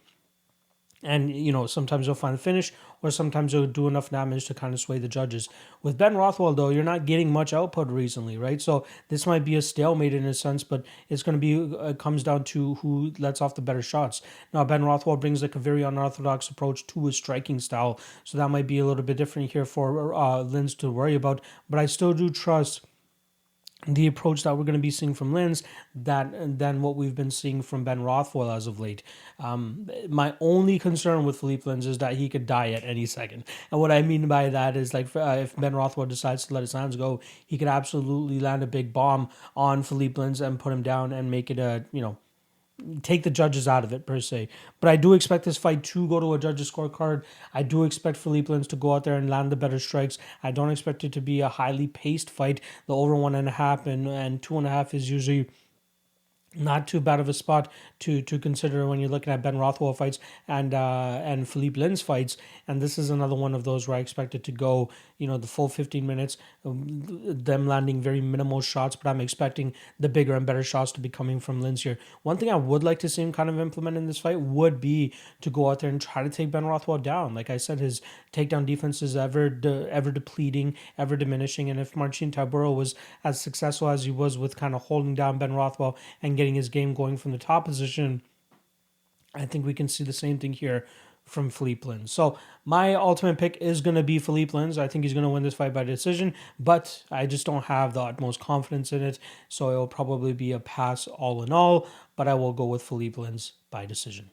And, sometimes you'll find the finish, or sometimes you'll do enough damage to kind of sway the judges. With Ben Rothwell, though, you're not getting much output recently, right? So this might be a stalemate in a sense, but it's going to be, it comes down to who lets off the better shots. Now, Ben Rothwell brings a very unorthodox approach to his striking style, so that might be a little bit different here for Lins to worry about. But I still do trust the approach that we're going to be seeing from Lins than what we've been seeing from Ben Rothwell as of late. My only concern with Philipe Lins is that he could die at any second. And what I mean by that is, like, if Ben Rothwell decides to let his hands go, he could absolutely land a big bomb on Philipe Lins and put him down and make it take the judges out of it, per se. But I do expect this fight to go to a judge's scorecard. I do expect Philipe Lins to go out there and land the better strikes. I don't expect it to be a highly paced fight. The over 1.5 and 2.5 is usually not too bad of a spot to consider when you're looking at Ben Rothwell fights and Philipe Lins fights. And this is another one of those where I expect it to go, the full 15 minutes, them landing very minimal shots, but I'm expecting the bigger and better shots to be coming from Lins here. One thing I would like to see him kind of implement in this fight would be to go out there and try to take Ben Rothwell down. Like I said, his takedown defense is ever depleting, ever diminishing. And if Marcin Tybura was as successful as he was with kind of holding down Ben Rothwell and getting his game going from the top position, I think we can see the same thing here from Philipe Lins. So my ultimate pick is going to be Philipe Lins. I think he's going to win this fight by decision, but I just don't have the utmost confidence in it. So it will probably be a pass all in all, but I will go with Philipe Lins by decision.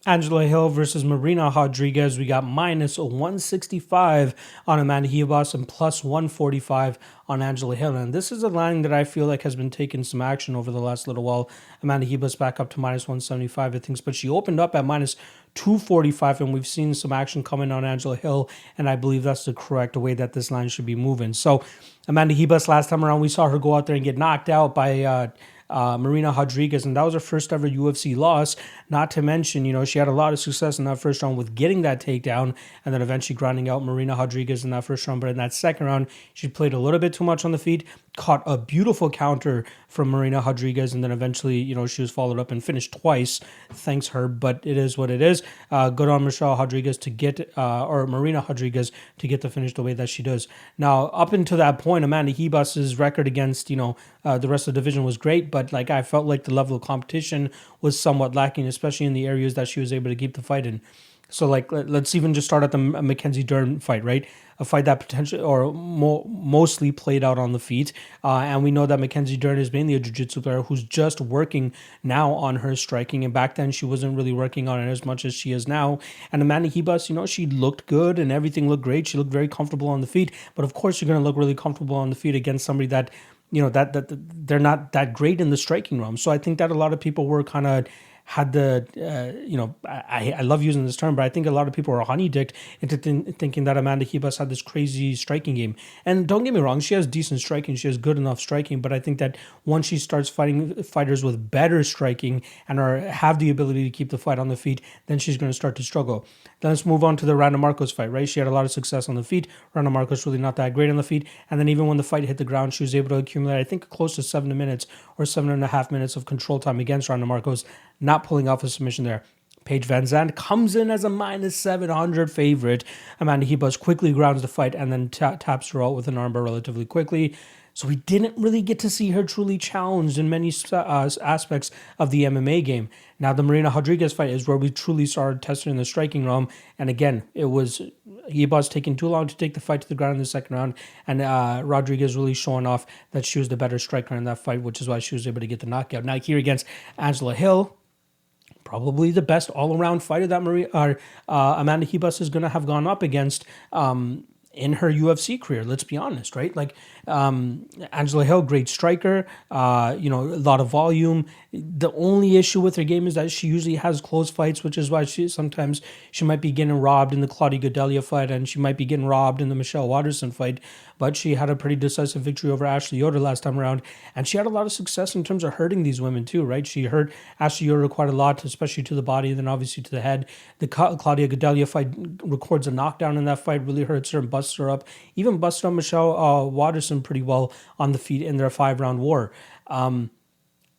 Angela Hill versus Marina Rodriguez. We got minus 165 on Amanda Ribas and plus 145 on Angela Hill. And this is a line that I feel like has been taking some action over the last little while. Amanda Ribas back up to minus 175, I think, but she opened up at minus 245, and we've seen some action coming on Angela Hill, and I believe that's the correct way that this line should be moving. So Amanda Ribas, last time around, we saw her go out there and get knocked out by Marina Rodriguez, and that was her first ever UFC loss. Not to mention, she had a lot of success in that first round with getting that takedown and then eventually grinding out Marina Rodriguez in that first round. But in that second round, she played a little bit too much on the feet, caught a beautiful counter from Marina Rodriguez, and then eventually, she was followed up and finished twice. Thanks her, but it is what it is. Good on Michelle Rodriguez to get, or Marina Rodriguez to get the finish the way that she does. Now, up until that point, Amanda Ribas' record against, the rest of the division was great, but I felt like the level of competition was somewhat lacking, especially in the areas that she was able to keep the fight in. So, let's even just start at the Mackenzie Dern fight, right? A fight that potentially or mostly played out on the feet. And we know that Mackenzie Dern is mainly a jiu-jitsu player who's just working now on her striking. And back then, she wasn't really working on it as much as she is now. And Amanda Ribas, she looked good and everything looked great. She looked very comfortable on the feet. But of course, you're going to look really comfortable on the feet against somebody that that they're not that great in the striking realm. So I think that a lot of people were kind of had the, I love using this term, but I think a lot of people were honey-dicked into thinking that Amanda Ribas had this crazy striking game. And don't get me wrong, she has decent striking, she has good enough striking, but I think that once she starts fighting fighters with better striking and have the ability to keep the fight on the feet, then she's going to start to struggle. Then let's move on to the Randa Marcos fight, right? She had a lot of success on the feet. Randa Marcos really not that great on the feet. And then even when the fight hit the ground, she was able to accumulate, I think, close to 7 minutes or 7.5 minutes of control time against Randa Marcos, not pulling off a submission there. Paige Van Zandt comes in as a minus 700 favorite. Amanda Ribas quickly grounds the fight and then taps her out with an armbar relatively quickly. So we didn't really get to see her truly challenged in many aspects of the MMA game. Now, the Marina Rodriguez fight is where we truly started testing in the striking realm. And again, it was Ribas taking too long to take the fight to the ground in the second round. And Rodriguez really showing off that she was the better striker in that fight, which is why she was able to get the knockout. Now, here against Angela Hill, probably the best all-around fighter that Amanda Ribas is going to have gone up against in her UFC career. Let's be honest, right? Like Angela Hill, great striker, a lot of volume. The only issue with her game is that she usually has close fights, which is why sometimes she might be getting robbed in the Claudia Gadelha fight, and she might be getting robbed in the Michelle Waterson fight. But she had a pretty decisive victory over Ashley Yoder last time around, and she had a lot of success in terms of hurting these women too, right? She hurt Ashley Yoder quite a lot, especially to the body, and then obviously to the head. The Claudia Gadelha fight records a knockdown in that fight, really hurts her and busts her up. Even busted up Michelle Waterson pretty well on the feet in their 5-round war.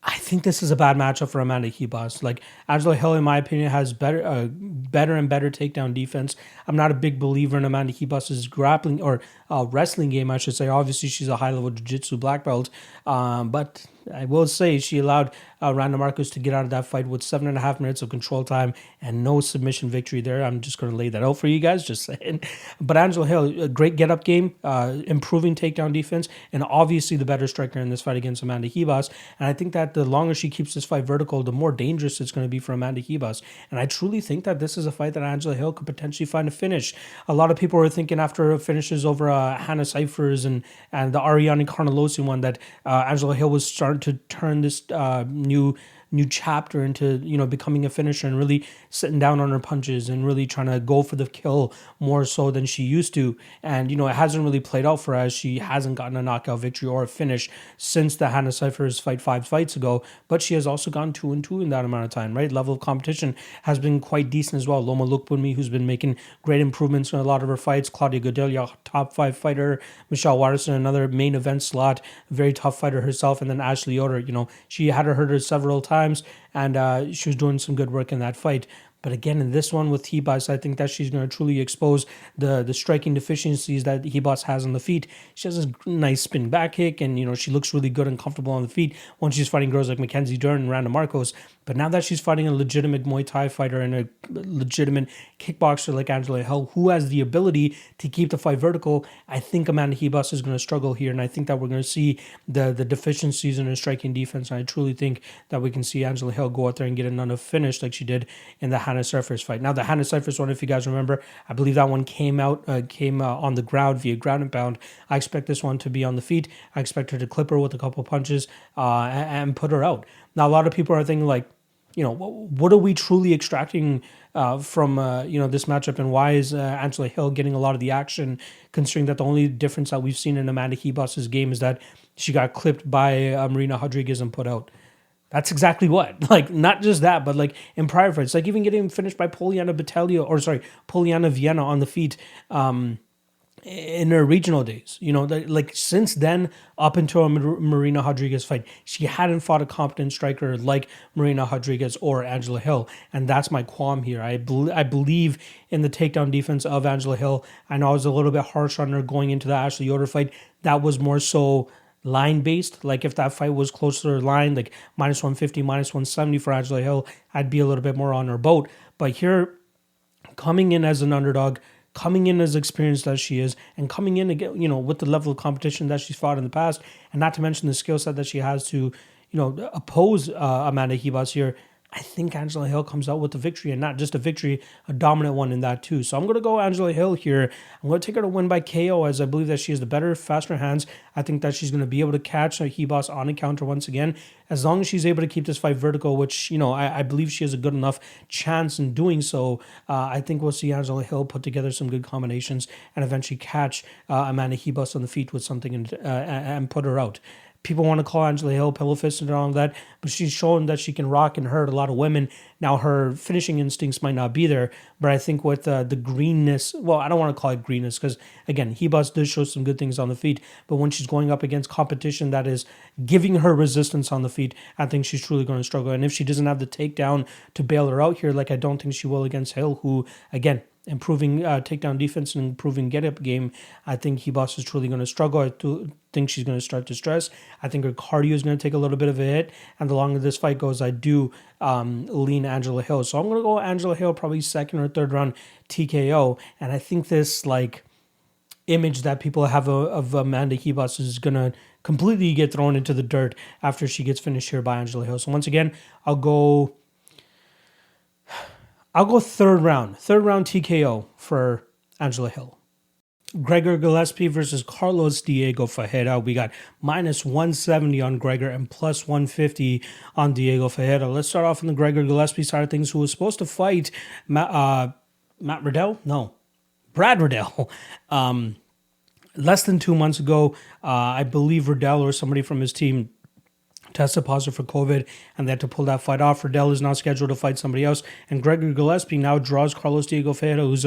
I think this is a bad matchup for Amanda Ribas. Like, Angela Hill, in my opinion, has better and better takedown defense. I'm not a big believer in Amanda Ribas' grappling or wrestling game, I should say. Obviously, she's a high-level jiu-jitsu black belt, but I will say she allowed Randa Marcos to get out of that fight with 7.5 minutes of control time and no submission victory there. I'm just going to lay that out for you guys, just saying. But Angela Hill, a great get-up game, improving takedown defense, and obviously the better striker in this fight against Amanda Ribas. And I think that the longer she keeps this fight vertical, the more dangerous it's going to be for Amanda Ribas. And I truly think that this is a fight that Angela Hill could potentially find a finish. A lot of people were thinking after her finishes over Hannah Cifers and the Ariane Carnelosi one that Angela Hill was starting to turn this new chapter into becoming a finisher and really sitting down on her punches and really trying to go for the kill more so than she used to. And it hasn't really played out for her, as she hasn't gotten a knockout victory or a finish since the Hannah Cifers fight 5 fights ago. But she has also gone 2-2 in that amount of time, right? Level of competition has been quite decent as well. Loma Lookboonmee, who's been making great improvements in a lot of her fights. Claudia Gadelha, top 5 fighter. Michelle Waterson, another main event slot, very tough fighter herself. And then Ashley Yoder, she had her hurt her several times, and she was doing some good work in that fight. But again, in this one with Ribas, I think that she's going to truly expose the striking deficiencies that Ribas has on the feet. She has a nice spin back kick, and she looks really good and comfortable on the feet when she's fighting girls like Mackenzie Dern and Randa Marcos. But now that she's fighting a legitimate Muay Thai fighter and a legitimate kickboxer like Angela Hill, who has the ability to keep the fight vertical, I think Amanda Ribas is going to struggle here, and I think that we're going to see the deficiencies in her striking defense. And I truly think that we can see Angela Hill go out there and get another finish like she did in the Hannah Cifers fight. Now, the Hannah Cifers one, if you guys remember, I believe that one came on the ground via ground and pound. I expect this one to be on the feet. I expect her to clip her with a couple punches and put her out. Now, a lot of people are thinking like, what are we truly extracting from this matchup, and why is Angela Hill getting a lot of the action, considering that the only difference that we've seen in Amanda Ribas' game is that she got clipped by Marina Rodriguez and put out. That's exactly what. Like, not just that, but like in prior fights, like even getting finished by Poliana Vienna on the feet in her regional days. Like since then, up until a Marina Rodriguez fight, she hadn't fought a competent striker like Marina Rodriguez or Angela Hill. And that's my qualm here. I believe in the takedown defense of Angela Hill. I know I was a little bit harsh on her going into the Ashley Yoder fight. That was more so line-based. Like if that fight was closer to line, like minus 150, minus 170 for Angela Hill, I'd be a little bit more on her boat. But here, coming in as an underdog, coming in as experienced as she is, and coming in again, with the level of competition that she's fought in the past, and not to mention the skill set that she has to, oppose Amanda Ribas here, I think Angela Hill comes out with the victory, and not just a victory, a dominant one in that too. So I'm going to go Angela Hill here. I'm going to take her to win by KO, as I believe that she has the better, faster hands. I think that she's going to be able to catch Ribas on a counter once again, as long as she's able to keep this fight vertical, which, I believe she has a good enough chance in doing so. I think we'll see Angela Hill put together some good combinations and eventually catch Amanda Ribas on the feet with something and put her out. people want to call Angela Hill pillow fisted and all of that, but she's shown that she can rock and hurt a lot of women. Now, her finishing instincts might not be there, but I think with the greenness, well, I don't want to call it greenness because, again, Ribas does show some good things on the feet, but when she's going up against competition that is giving her resistance on the feet, I think she's truly going to struggle. And if she doesn't have the takedown to bail her out here, like I don't think she will against Hill, who, again, improving takedown defense and improving get-up game, I think Ribas is truly going to struggle. I do think she's going to start to stress. I think her cardio is going to take a little bit of a hit, and the longer this fight goes, I do lean Angela Hill. So I'm going to go Angela Hill, probably second or third round TKO, and I think this image that people have of Amanda Ribas is going to completely get thrown into the dirt after she gets finished here by Angela Hill. So once again, I'll go third round TKO for Angela Hill. Gregor Gillespie versus Carlos Diego Ferreira. We got minus 170 on Gregor and plus 150 on Diego Ferreira. Let's start off on the Gregor Gillespie side of things, who was supposed to fight Brad Riddell. Less than 2 months ago, I believe Riddell or somebody from his team tested positive for COVID, and they had to pull that fight off. Riddell is now scheduled to fight somebody else, and Gregor Gillespie now draws Carlos Diego Ferreira, who's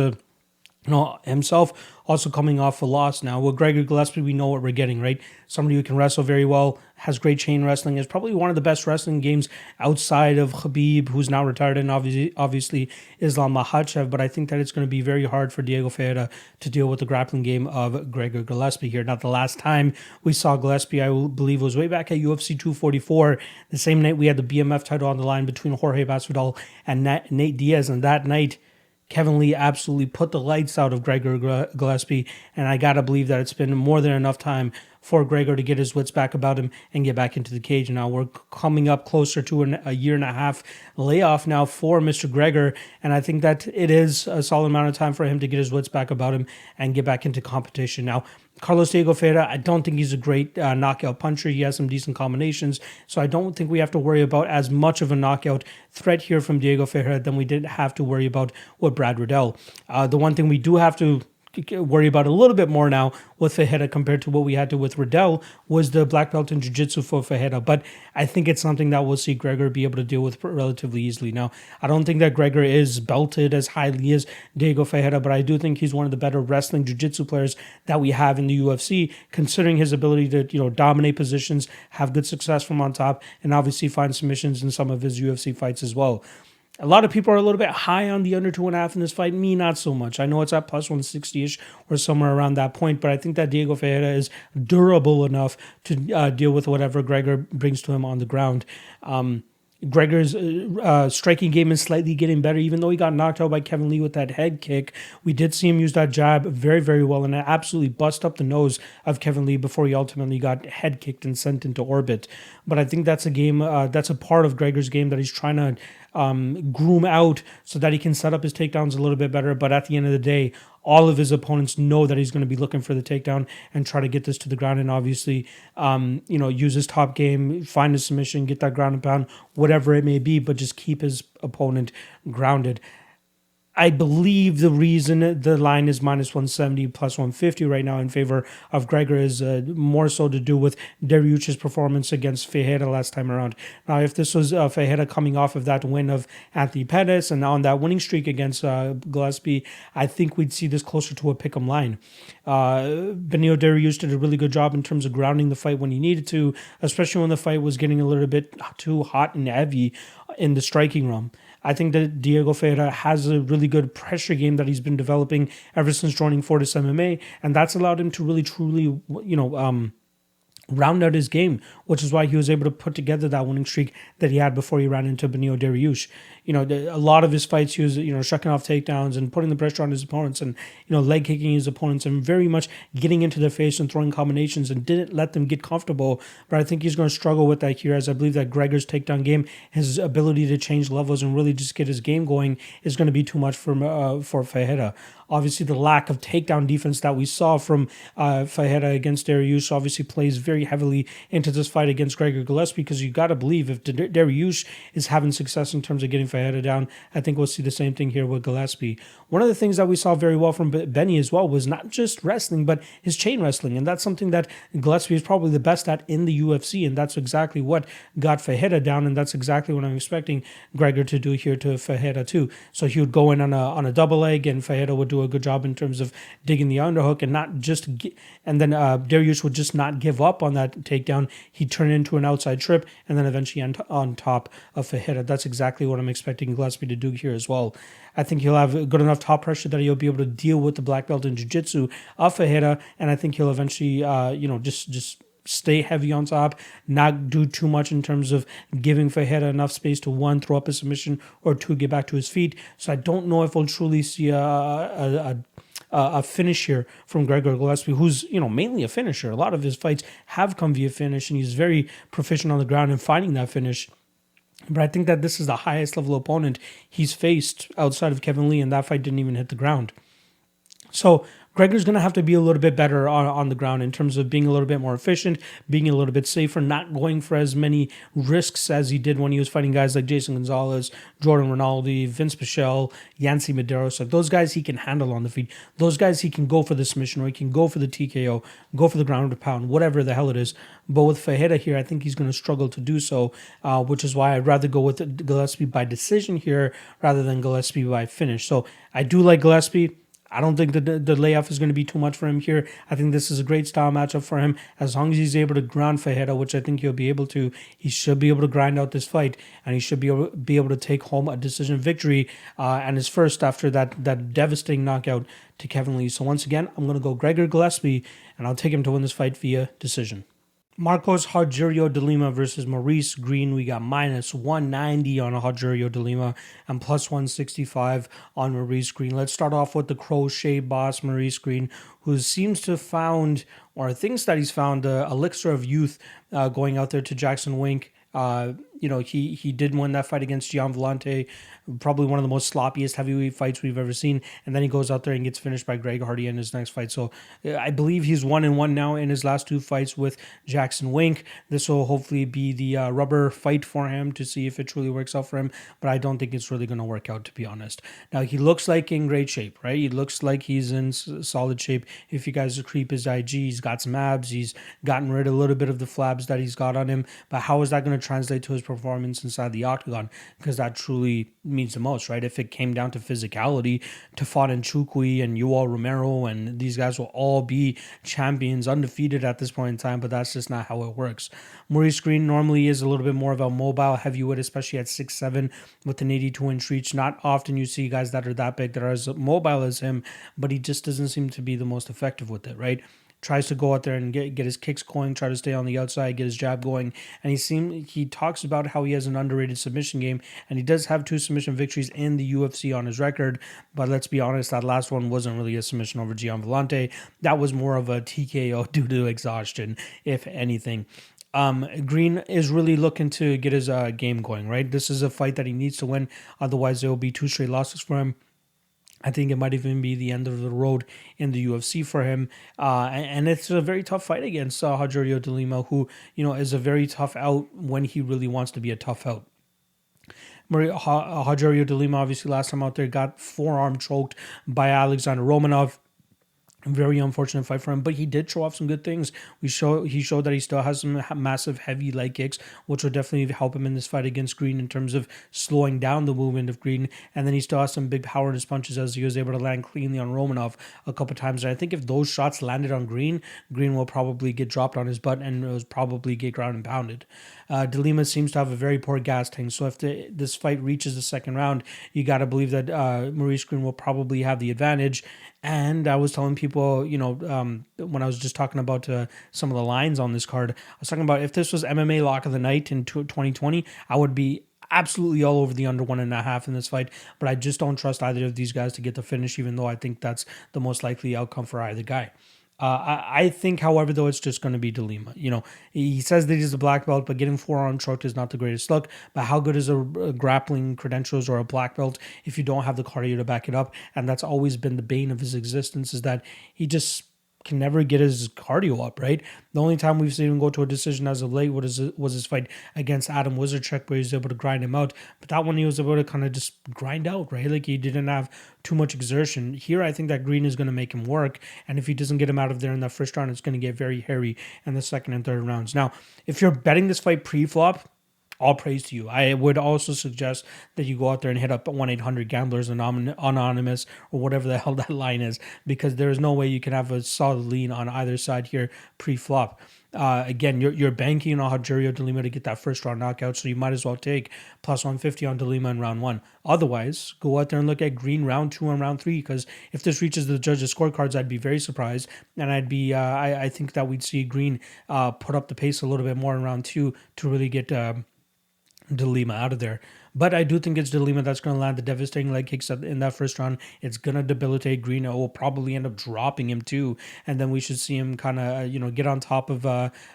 himself also coming off a loss now. With Gregor Gillespie, we know what we're getting, right? Somebody who can wrestle very well, has great chain wrestling, is probably one of the best wrestling games outside of Khabib, who's now retired, and obviously Islam Makhachev. But I think that it's going to be very hard for Diego Ferreira to deal with the grappling game of Gregor Gillespie here. Now, the last time we saw Gillespie, I believe, was way back at UFC 244, the same night we had the BMF title on the line between Jorge Masvidal and Nate Diaz, and that night, Kevin Lee absolutely put the lights out of Gregor Gillespie, and I gotta believe that it's been more than enough time for Gregor to get his wits back about him and get back into the cage. Now we're coming up closer to a year and a half layoff now for Mr. Gregor, and I think that it is a solid amount of time for him to get his wits back about him and get back into competition. Now, Carlos Diego Ferreira, I don't think he's a great knockout puncher. He has some decent combinations, so I don't think we have to worry about as much of a knockout threat here from Diego Ferreira than we did have to worry about with Brad Riddell. The one thing we do have to worry about a little bit more now with Ferreira compared to what we had to with Riddell was the black belt in jiu-jitsu for Ferreira, but I think it's something that we'll see Gregor be able to deal with relatively easily. Now, I don't think that Gregor is belted as highly as Diego Ferreira, but I do think he's one of the better wrestling jiu-jitsu players that we have in the UFC, considering his ability to dominate positions, have good success from on top, and obviously find submissions in some of his UFC fights as well. A lot of people are a little bit high on the under 2.5 in this fight. Me, not so much. I know it's at plus 160-ish or somewhere around that point, but I think that Diego Ferreira is durable enough to deal with whatever Gregor brings to him on the ground. Gregor's striking game is slightly getting better, even though he got knocked out by Kevin Lee with that head kick. We did see him use that jab very, very well, and it absolutely bust up the nose of Kevin Lee before he ultimately got head kicked and sent into orbit. But I think that's a game, that's a part of Gregor's game that he's trying to groom out so that he can set up his takedowns a little bit better. But at the end of the day, all of his opponents know that he's going to be looking for the takedown and try to get this to the ground, and obviously, use his top game, find a submission, get that ground and pound, whatever it may be, but just keep his opponent grounded. I believe the reason the line is minus 170, plus 150 right now in favor of Gregor is more so to do with Dariush's performance against Ferreira last time around. Now, if this was Ferreira coming off of that win of Anthony Pettis and on that winning streak against Gillespie, I think we'd see this closer to a pick'em line. Benoit Dariush did a really good job in terms of grounding the fight when he needed to, especially when the fight was getting a little bit too hot and heavy in the striking realm. I think that Diego Ferreira has a really good pressure game that he's been developing ever since joining Fortis MMA, and that's allowed him to really, truly, round out his game, which is why he was able to put together that winning streak that he had before he ran into Benoit Dariush. A lot of his fights, he was, shucking off takedowns and putting the pressure on his opponents and, leg kicking his opponents and very much getting into their face and throwing combinations and didn't let them get comfortable. But I think he's going to struggle with that here, as I believe that Gregor's takedown game, his ability to change levels and really just get his game going is going to be too much for Ferreira. Obviously, the lack of takedown defense that we saw from Ferreira against Dariush obviously plays very, very heavily into this fight against Gregor Gillespie, because you got to believe if Dariush is having success in terms of getting Ferreira down, I think we'll see the same thing here with Gillespie. One of the things that we saw very well from Benny as well was not just wrestling, but his chain wrestling. And that's something that Gillespie is probably the best at in the UFC. And that's exactly what got Ferreira down. And that's exactly what I'm expecting Gregor to do here to Ferreira too. So he would go in on a double leg, and Ferreira would do a good job in terms of digging the underhook, and not just and then Dariush would just not give up on that takedown. He'd turn it into an outside trip and then eventually end on top of Ferreira. That's exactly what I'm expecting Gillespie to do here as well. I think he'll have good enough top pressure that he'll be able to deal with the black belt in jiu-jitsu of Ferreira, and I think he'll eventually, just stay heavy on top, not do too much in terms of giving Ferreira enough space to, one, throw up a submission, or two, get back to his feet. So I don't know if we'll truly see a finish here from Gregor Gillespie, who's mainly a finisher. A lot of his fights have come via finish, and he's very proficient on the ground in finding that finish. But I think that this is the highest level opponent he's faced outside of Kevin Lee, and that fight didn't even hit the ground. So Gregor's going to have to be a little bit better on the ground in terms of being a little bit more efficient, being a little bit safer, not going for as many risks as he did when he was fighting guys like Jason Gonzalez, Jordan Rinaldi, Vince Pichel, Yancy Medeiros. Like those guys he can handle on the feet. Those guys he can go for the submission, or he can go for the TKO, go for the ground to pound, whatever the hell it is. But with Ferreira here, I think he's going to struggle to do so, which is why I'd rather go with Gillespie by decision here rather than Gillespie by finish. So I do like Gillespie. I don't think the layoff is going to be too much for him here. I think this is a great style matchup for him. As long as he's able to ground Ferreira, which I think he'll be able to, he should be able to grind out this fight, and he should be able to take home a decision victory and his first after that devastating knockout to Kevin Lee. So once again, I'm going to go Gregor Gillespie, and I'll take him to win this fight via decision. Marcos Rogerio de Lima versus Maurice Greene. We got minus 190 on Rogerio de Lima and plus 165 on Maurice Greene. Let's start off with the crochet boss, Maurice Greene, who seems to have found, or thinks that he's found, the elixir of youth going out there to Jackson Wink. He did win that fight against Gian Vellante, probably one of the most sloppiest heavyweight fights we've ever seen. And then he goes out there and gets finished by Greg Hardy in his next fight. So I believe he's 1-1 now in his last two fights with Jackson Wink. This will hopefully be the rubber fight for him to see if it truly works out for him. But I don't think it's really going to work out, to be honest. Now, he looks like in great shape, right? He looks like he's in solid shape. If you guys creep his IG, he's got some abs. He's gotten rid of a little bit of the flabs that he's got on him. But how is that going to translate to his performance inside the octagon? Because that truly means the most, right? If it came down to physicality, Tafon and Nchukwi and Yoel Romero and these guys will all be champions, undefeated at this point in time, but that's just not how it works. Maurice Greene normally is a little bit more of a mobile heavyweight, especially at 6'7", with an 82-inch reach. Not often you see guys that are that big that are as mobile as him, but he just doesn't seem to be the most effective with it, right? Tries to go out there and get his kicks going, try to stay on the outside, get his jab going. And he talks about how he has an underrated submission game, and he does have 2 submission victories in the UFC on his record. But let's be honest, that last one wasn't really a submission over Gian Vellante. That was more of a TKO due to exhaustion, if anything. Greene is really looking to get his game going, right? This is a fight that he needs to win. Otherwise, there will be 2 straight losses for him. I think it might even be the end of the road in the UFC for him. And it's a very tough fight against Rogerio de Lima, who, is a very tough out when he really wants to be a tough out. Rogerio de Lima, obviously, last time out there, got forearm choked by Alexander Romanov. Very unfortunate fight for him, but he did show off some good things. He showed that he still has some massive heavy leg kicks, which will definitely help him in this fight against Greene in terms of slowing down the movement of Greene. And then he still has some big power in his punches, as he was able to land cleanly on Romanov a couple times. And I think if those shots landed on Greene, Greene will probably get dropped on his butt and will probably get ground and pounded. De Lima seems to have a very poor gas tank, so if this fight reaches the second round, you got to believe that Maurice Greene will probably have the advantage. And I was telling people, when I was just talking about some of the lines on this card, I was talking about if this was MMA Lock of the Night in 2020, I would be absolutely all over the under 1.5 in this fight. But I just don't trust either of these guys to get the finish, even though I think that's the most likely outcome for either guy. I think, however, though, it's just going to be De Lima. He says that he's a black belt, but getting forearm choked is not the greatest look. But how good is a grappling credentials or a black belt if you don't have the cardio to back it up? And that's always been the bane of his existence, is that he just can never get his cardio up, right? The only time we've seen him go to a decision as of late was his fight against Adam Wizardchuk, where he was able to grind him out. But that one he was able to kind of just grind out, right? Like he didn't have too much exertion. Here, I think that Greene is going to make him work. And if he doesn't get him out of there in that first round, it's going to get very hairy in the second and third rounds. Now, if you're betting this fight pre-flop, all praise to you. I would also suggest that you go out there and hit up 1-800-GAMBLERS Anonymous or whatever the hell that line is, because there is no way you can have a solid lean on either side here pre-flop. Again, you're banking on Rogerio de Lima to get that first round knockout, so you might as well take plus 150 on de Lima in round 1. Otherwise, go out there and look at Greene round 2 and round 3, because if this reaches the judges' scorecards, I'd be very surprised, and I think that we'd see Greene put up the pace a little bit more in round 2 to really get de Lima out of there. But I do think it's de Lima that's going to land the devastating leg kicks in that first round. It's going to debilitate Greene. It will probably end up dropping him too. And then we should see him kind of, get on top of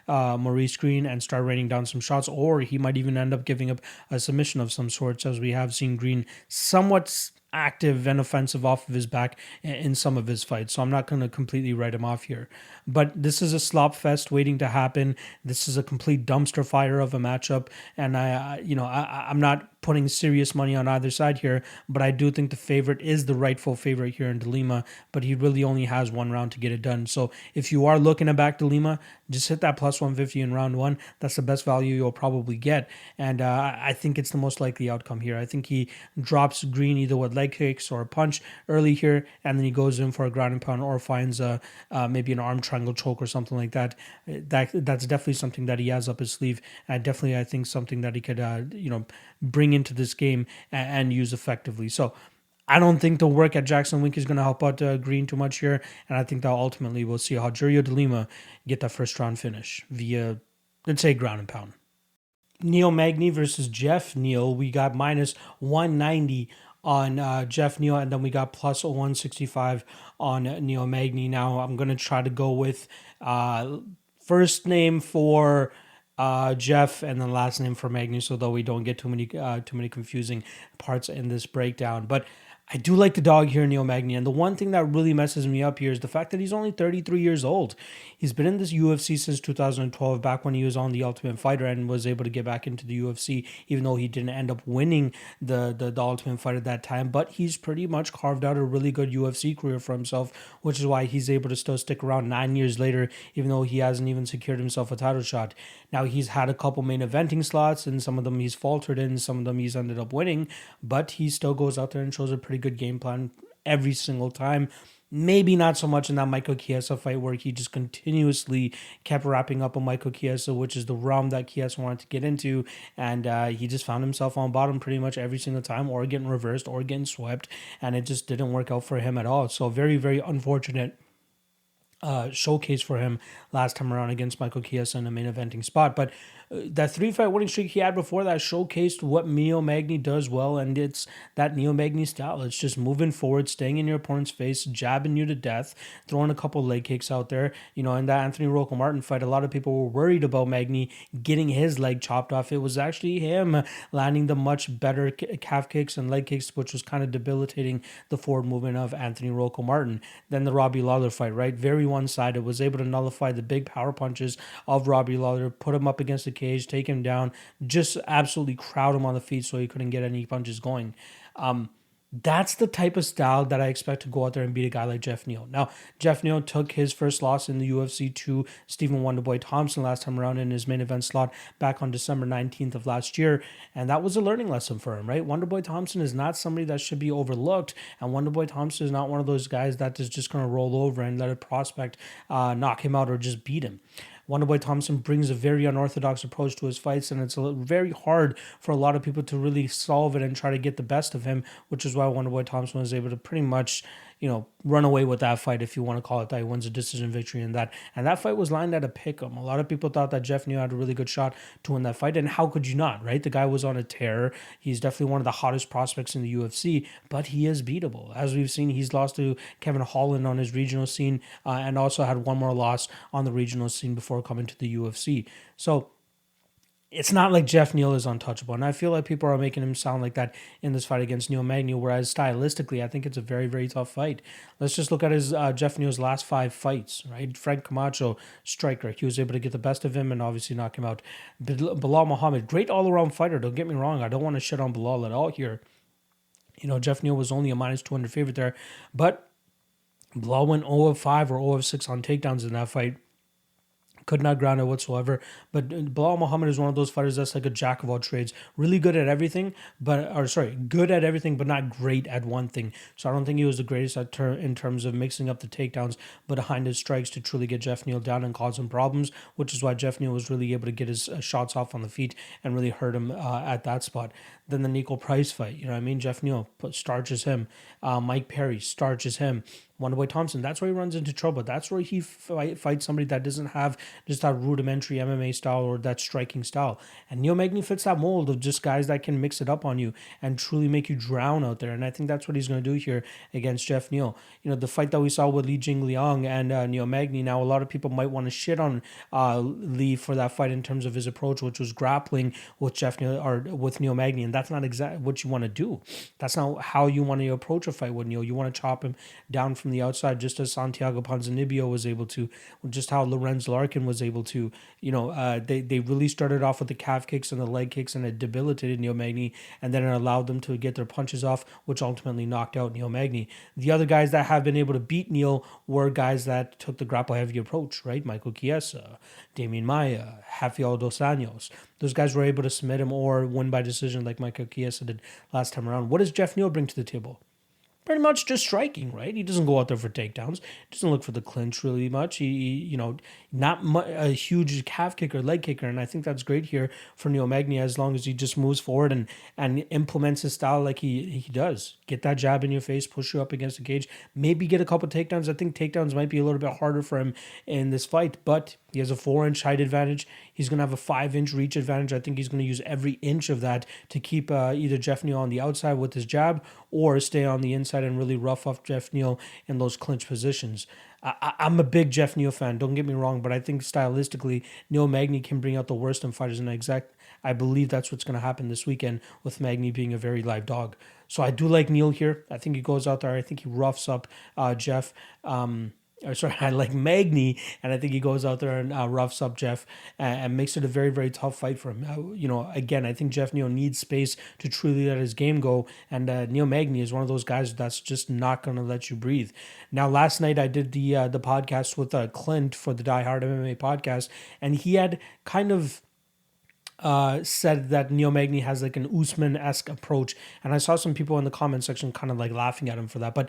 Maurice Greene and start raining down some shots. Or he might even end up giving up a submission of some sorts, as we have seen Greene somewhat active and offensive off of his back in some of his fights. So I'm not going to completely write him off here. But this is a slop fest waiting to happen. This is a complete dumpster fire of a matchup. And I'm not putting serious money on either side here, but I do think the favorite is the rightful favorite here in de Lima, but he really only has one round to get it done. So if you are looking to back de Lima, just hit that plus 150 in round 1. That's the best value you'll probably get. And I think it's the most likely outcome here. I think he drops Greene either with leg kicks or a punch early here, and then he goes in for a ground and pound or finds maybe an arm triangle choke or something like that. That's definitely something that he has up his sleeve. And I think something that he could, bring into this game and use effectively. So I don't think the work at Jackson Wink is going to help out Greene too much here. And I think that ultimately we'll see Rogerio de Lima get that first round finish via, let's say, ground and pound. Neal Magny versus Geoff Neal. We got minus 190 on Geoff Neal, and then we got plus 165 on Neal Magny. Now I'm going to try to go with first name for Geoff and then last name for Magny, so that we don't get too many confusing parts in this breakdown. But I do like the dog here, Neal Magny, and the one thing that really messes me up here is the fact that he's only 33 years old. He's been in this UFC since 2012, back when he was on The Ultimate Fighter and was able to get back into the UFC, even though he didn't end up winning the Ultimate Fighter at that time. But he's pretty much carved out a really good UFC career for himself, which is why he's able to still stick around 9 years later, even though he hasn't even secured himself a title shot. Now, he's had a couple main eventing slots, and some of them he's faltered in, some of them he's ended up winning, but he still goes out there and shows a pretty good game plan every single time. Maybe not so much in that Michael Chiesa fight, where he just continuously kept wrapping up on Michael Chiesa, which is the realm that Chiesa wanted to get into, and he just found himself on bottom pretty much every single time, or getting reversed or getting swept, and it just didn't work out for him at all. So very, very unfortunate showcase for him last time around against Michael Chiesa in a main eventing spot. But that 3-fight winning streak he had before that showcased what Neal Magny does well, and it's that Neal Magny style. It's just moving forward, staying in your opponent's face, jabbing you to death, throwing a couple leg kicks out there. In that Anthony Rocco Martin fight, a lot of people were worried about Magny getting his leg chopped off. It was actually him landing the much better calf kicks and leg kicks, which was kind of debilitating the forward movement of Anthony Rocco Martin. Then the Robbie Lawler fight, right? Very one-sided, was able to nullify the big power punches of Robbie Lawler, put him up against the cage, take him down, just absolutely crowd him on the feet so he couldn't get any punches going. That's the type of style that I expect to go out there and beat a guy like Geoff Neal. Now, Geoff Neal took his first loss in the UFC to Stephen Wonderboy Thompson last time around in his main event slot back on December 19th of last year, and that was a learning lesson for him, right? Wonderboy Thompson is not somebody that should be overlooked, and Wonderboy Thompson is not one of those guys that is just going to roll over and let a prospect knock him out or just beat him. Wonderboy Thompson brings a very unorthodox approach to his fights, and it's very hard for a lot of people to really solve it and try to get the best of him, which is why Wonderboy Thompson was able to pretty much, run away with that fight, if you want to call it that. He wins a decision victory in that. And that fight was lined at a pick'em. A lot of people thought that Geoff Neal had a really good shot to win that fight, and how could you not, right? The guy was on a tear. He's definitely one of the hottest prospects in the UFC, but he is beatable. As we've seen, he's lost to Kevin Holland on his regional scene, and also had one more loss on the regional scene before coming to the UFC. So it's not like Geoff Neal is untouchable. And I feel like people are making him sound like that in this fight against Neal Magny, whereas stylistically, I think it's a very, very tough fight. Let's just look at his Geoff Neal's last 5 fights, right? Frank Camacho, striker. He was able to get the best of him and obviously knock him out. Bilal Muhammad, great all-around fighter. Don't get me wrong. I don't want to shit on Bilal at all here. Geoff Neal was only a minus 200 favorite there. But Bilal went 0 of 5 or 0 of 6 on takedowns in that fight. Could not ground it whatsoever. But Bilal Muhammad is one of those fighters that's like a jack of all trades. Really good at everything, good at everything, but not great at one thing. So I don't think he was the greatest in terms of mixing up the takedowns behind his strikes to truly get Geoff Neal down and cause him problems, which is why Geoff Neal was really able to get his shots off on the feet and really hurt him at that spot. Then the Nico Price fight, Geoff Neal starches him. Mike Perry starches him. Wonderboy Thompson, that's where he runs into trouble. That's where he fights somebody that doesn't have just that rudimentary MMA style or that striking style. And Neal Magny fits that mold of just guys that can mix it up on you and truly make you drown out there. And I think that's what he's going to do here against Geoff Neal. The fight that we saw with Li Jingliang and Neal Magny, now a lot of people might want to shit on Li for that fight in terms of his approach, which was grappling with Geoff Neal or with Neal Magny. And that's not exactly what you want to do. That's not how you want to approach a fight with Neal. You want to chop him down from the outside, just as Santiago Ponzinibbio was able to, just how Lorenz Larkin was able to. They really started off with the calf kicks and the leg kicks, and it debilitated Neal Magny, and then it allowed them to get their punches off, which ultimately knocked out Neal Magny. The other guys that have been able to beat Neal were guys that took the grapple heavy approach, right? Michael Chiesa, Damian Maia, Rafael dos Anjos. Those guys were able to submit him or win by decision like Michael Chiesa did last time around. What does Geoff Neal bring to the table? Pretty much just striking, right? He doesn't go out there for takedowns. He doesn't look for the clinch really much. He not a huge calf kicker, leg kicker, and I think that's great here for Neal Magny as long as he just moves forward and implements his style like he does. Get that jab in your face, push you up against the cage, maybe get a couple takedowns. I think takedowns might be a little bit harder for him in this fight, but he has a 4-inch height advantage. He's going to have a 5-inch reach advantage. I think he's going to use every inch of that to keep either Geoff Neal on the outside with his jab or stay on the inside and really rough up Geoff Neal in those clinch positions. I'm a big Geoff Neal fan, don't get me wrong, but I think stylistically, Neal Magny can bring out the worst in fighters, and I believe that's what's going to happen this weekend with Magny being a very live dog. So I do like Neal here. I think he goes out there. I think he roughs up Geoff. I like Magny, and I think he goes out there and roughs up Geoff and makes it a very, very tough fight for him. Again, I think Geoff Neal needs space to truly let his game go, and Neal Magny is one of those guys that's just not going to let you breathe. Now, last night I did the podcast with Clint for the Die Hard MMA podcast, and he had kind of said that Neal Magny has like an Usman-esque approach, and I saw some people in the comment section kind of like laughing at him for that, but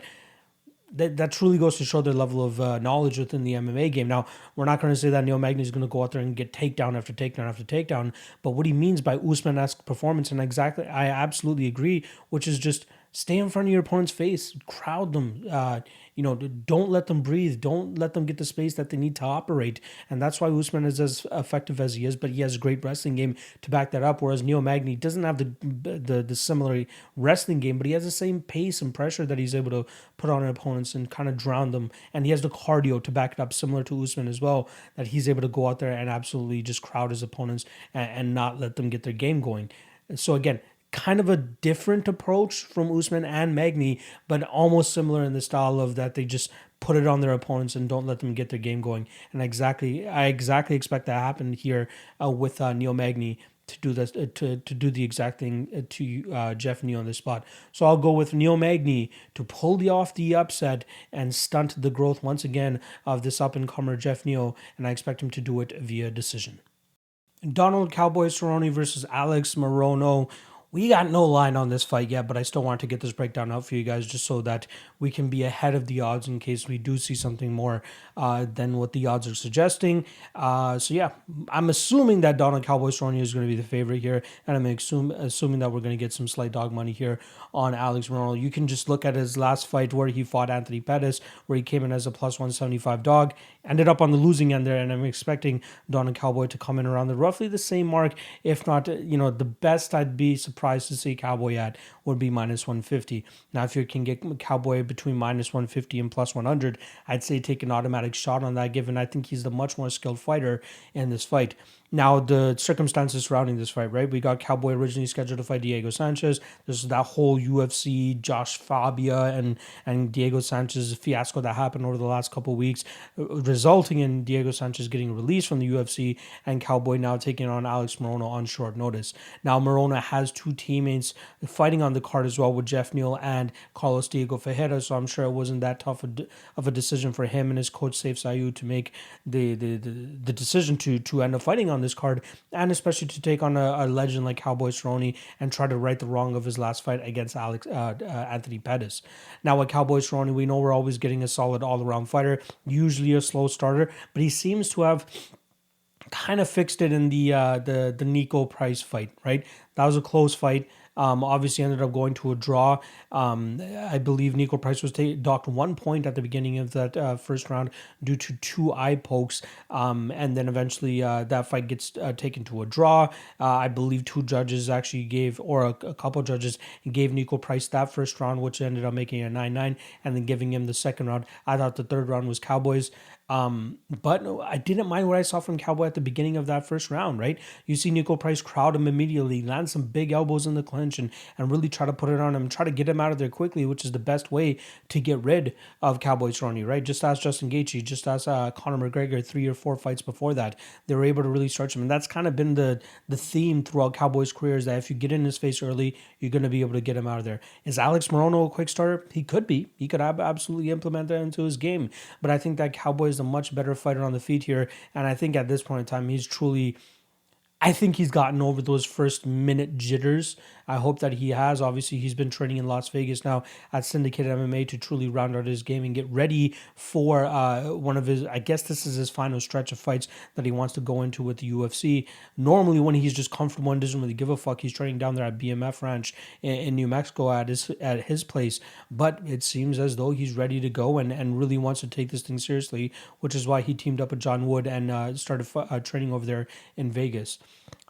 that truly goes to show their level of knowledge within the MMA game. Now, we're not going to say that Neal Magny is going to go out there and get takedown after takedown after takedown, but what he means by Usman-esque performance, and exactly, I absolutely agree, which is just stay in front of your opponent's face, crowd them, don't let them breathe, don't let them get the space that they need to operate, and that's why Usman is as effective as he is, but he has a great wrestling game to back that up, whereas Neal Magny doesn't have the similar wrestling game, but he has the same pace and pressure that he's able to put on opponents and kind of drown them, and he has the cardio to back it up, similar to Usman as well, that he's able to go out there and absolutely just crowd his opponents and not let them get their game going. So again, kind of a different approach from Usman and Magny, but almost similar in the style of that they just put it on their opponents and don't let them get their game going. And I exactly expect that to happen here with Neal Magny to do this, to do the exact thing to Geoff Neal on this spot. So I'll go with Neal Magny to pull off the upset and stunt the growth once again of this up-and-comer Geoff Neal, and I expect him to do it via decision. Donald Cowboy Cerrone versus Alex Morono. We got no line on this fight yet, but I still want to get this breakdown out for you guys just so that we can be ahead of the odds in case we do see something more than what the odds are suggesting. I'm assuming that Donald Cowboy Cerrone is going to be the favorite here, and I'm assuming that we're going to get some slight dog money here on Alex Morono. You can just look at his last fight where he fought Anthony Pettis, where he came in as a plus 175 dog, ended up on the losing end there, and I'm expecting Donald Cowboy to come in around roughly the same mark, if not, the best I'd be surprised to see Cowboy at would be minus 150. Now, if you can get Cowboy between minus 150 and plus 100, I'd say take an automatic shot on that, given I think he's the much more skilled fighter in this fight. Now, the circumstances surrounding this fight, right? We got Cowboy originally scheduled to fight Diego Sanchez. There's that whole UFC Josh Fabia and Diego Sanchez fiasco that happened over the last couple of weeks, resulting in Diego Sanchez getting released from the UFC and Cowboy now taking on Alex Morono on short notice. Now, Morono has two teammates fighting on the card as well with Jeff Neal and Carlos Diego Ferreira, so I'm sure it wasn't that tough of a decision for him and his coach Saif Sayud to make the decision to end up fighting on this card, and especially to take on a legend like Cowboy Cerrone and try to right the wrong of his last fight against Anthony Pettis. Now, with Cowboy Cerrone, we know we're always getting a solid all-around fighter, usually a slow starter, but he seems to have kind of fixed it in the Nico Price fight, right? That was a close fight. Obviously ended up going to a draw. I believe Nico Price was docked 1 point at the beginning of that first round due to two eye pokes. And then eventually that fight gets taken to a draw. I believe two judges actually gave, or a couple judges gave Nico Price that first round, which ended up making it 9-9, and then giving him the second round. I thought the third round was Cowboys. But I didn't mind what I saw from Cowboy at the beginning of that first round, right? You see Nico Price crowd him immediately, land some big elbows in the clinch and really try to put it on him, try to get him out of there quickly, which is the best way to get rid of Cowboy Cerrone, right? Just ask Justin Gaethje, just ask Conor McGregor 3 or 4 fights before that. They were able to really stretch him. And that's kind of been the theme throughout Cowboy's career, is that if you get in his face early, you're going to be able to get him out of there. Is Alex Morono a quick starter? He could be. He could absolutely implement that into his game. But I think that Cowboy is a much better fighter on the feet here. And I think at this point in time, I think he's gotten over those first minute jitters. I hope that he has. Obviously, he's been training in Las Vegas now at Syndicated MMA to truly round out his game and get ready for one of his, I guess this is his final stretch of fights that he wants to go into with the UFC. Normally, when he's just comfortable and doesn't really give a fuck, he's training down there at BMF Ranch in New Mexico at his place. But it seems as though he's ready to go and really wants to take this thing seriously, which is why he teamed up with John Wood and started training over there in Vegas.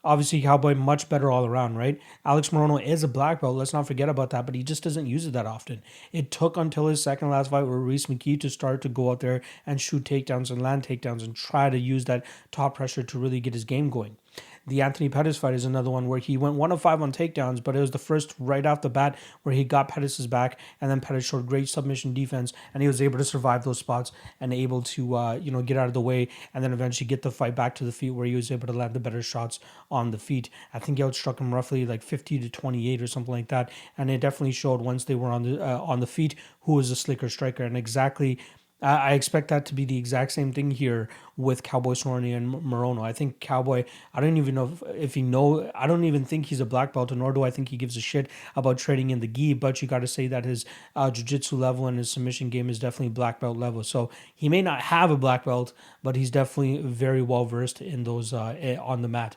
Obviously, Cowboy much better all around, right? Alex Morono is a black belt. Let's not forget about that, but he just doesn't use it that often. It took until his second last fight with Reese McKee to start to go out there and shoot takedowns and land takedowns and try to use that top pressure to really get his game going. The Anthony Pettis fight is another one where he went 1 of 5 on takedowns, but it was the first right off the bat where he got Pettis' back, and then Pettis showed great submission defense, and he was able to survive those spots and able to get out of the way, and then eventually get the fight back to the feet where he was able to land the better shots on the feet. I think he outstruck him roughly like 50-28 or something like that, and it definitely showed once they were on the feet who was a slicker striker, and exactly. I expect that to be the exact same thing here with Cowboy Cerrone and Morono. I think Cowboy, I don't even know if he I don't even think he's a black belt, nor do I think he gives a shit about trading in the gi, but you got to say that his jiu-jitsu level and his submission game is definitely black belt level. So he may not have a black belt, but he's definitely very well versed in those on the mat.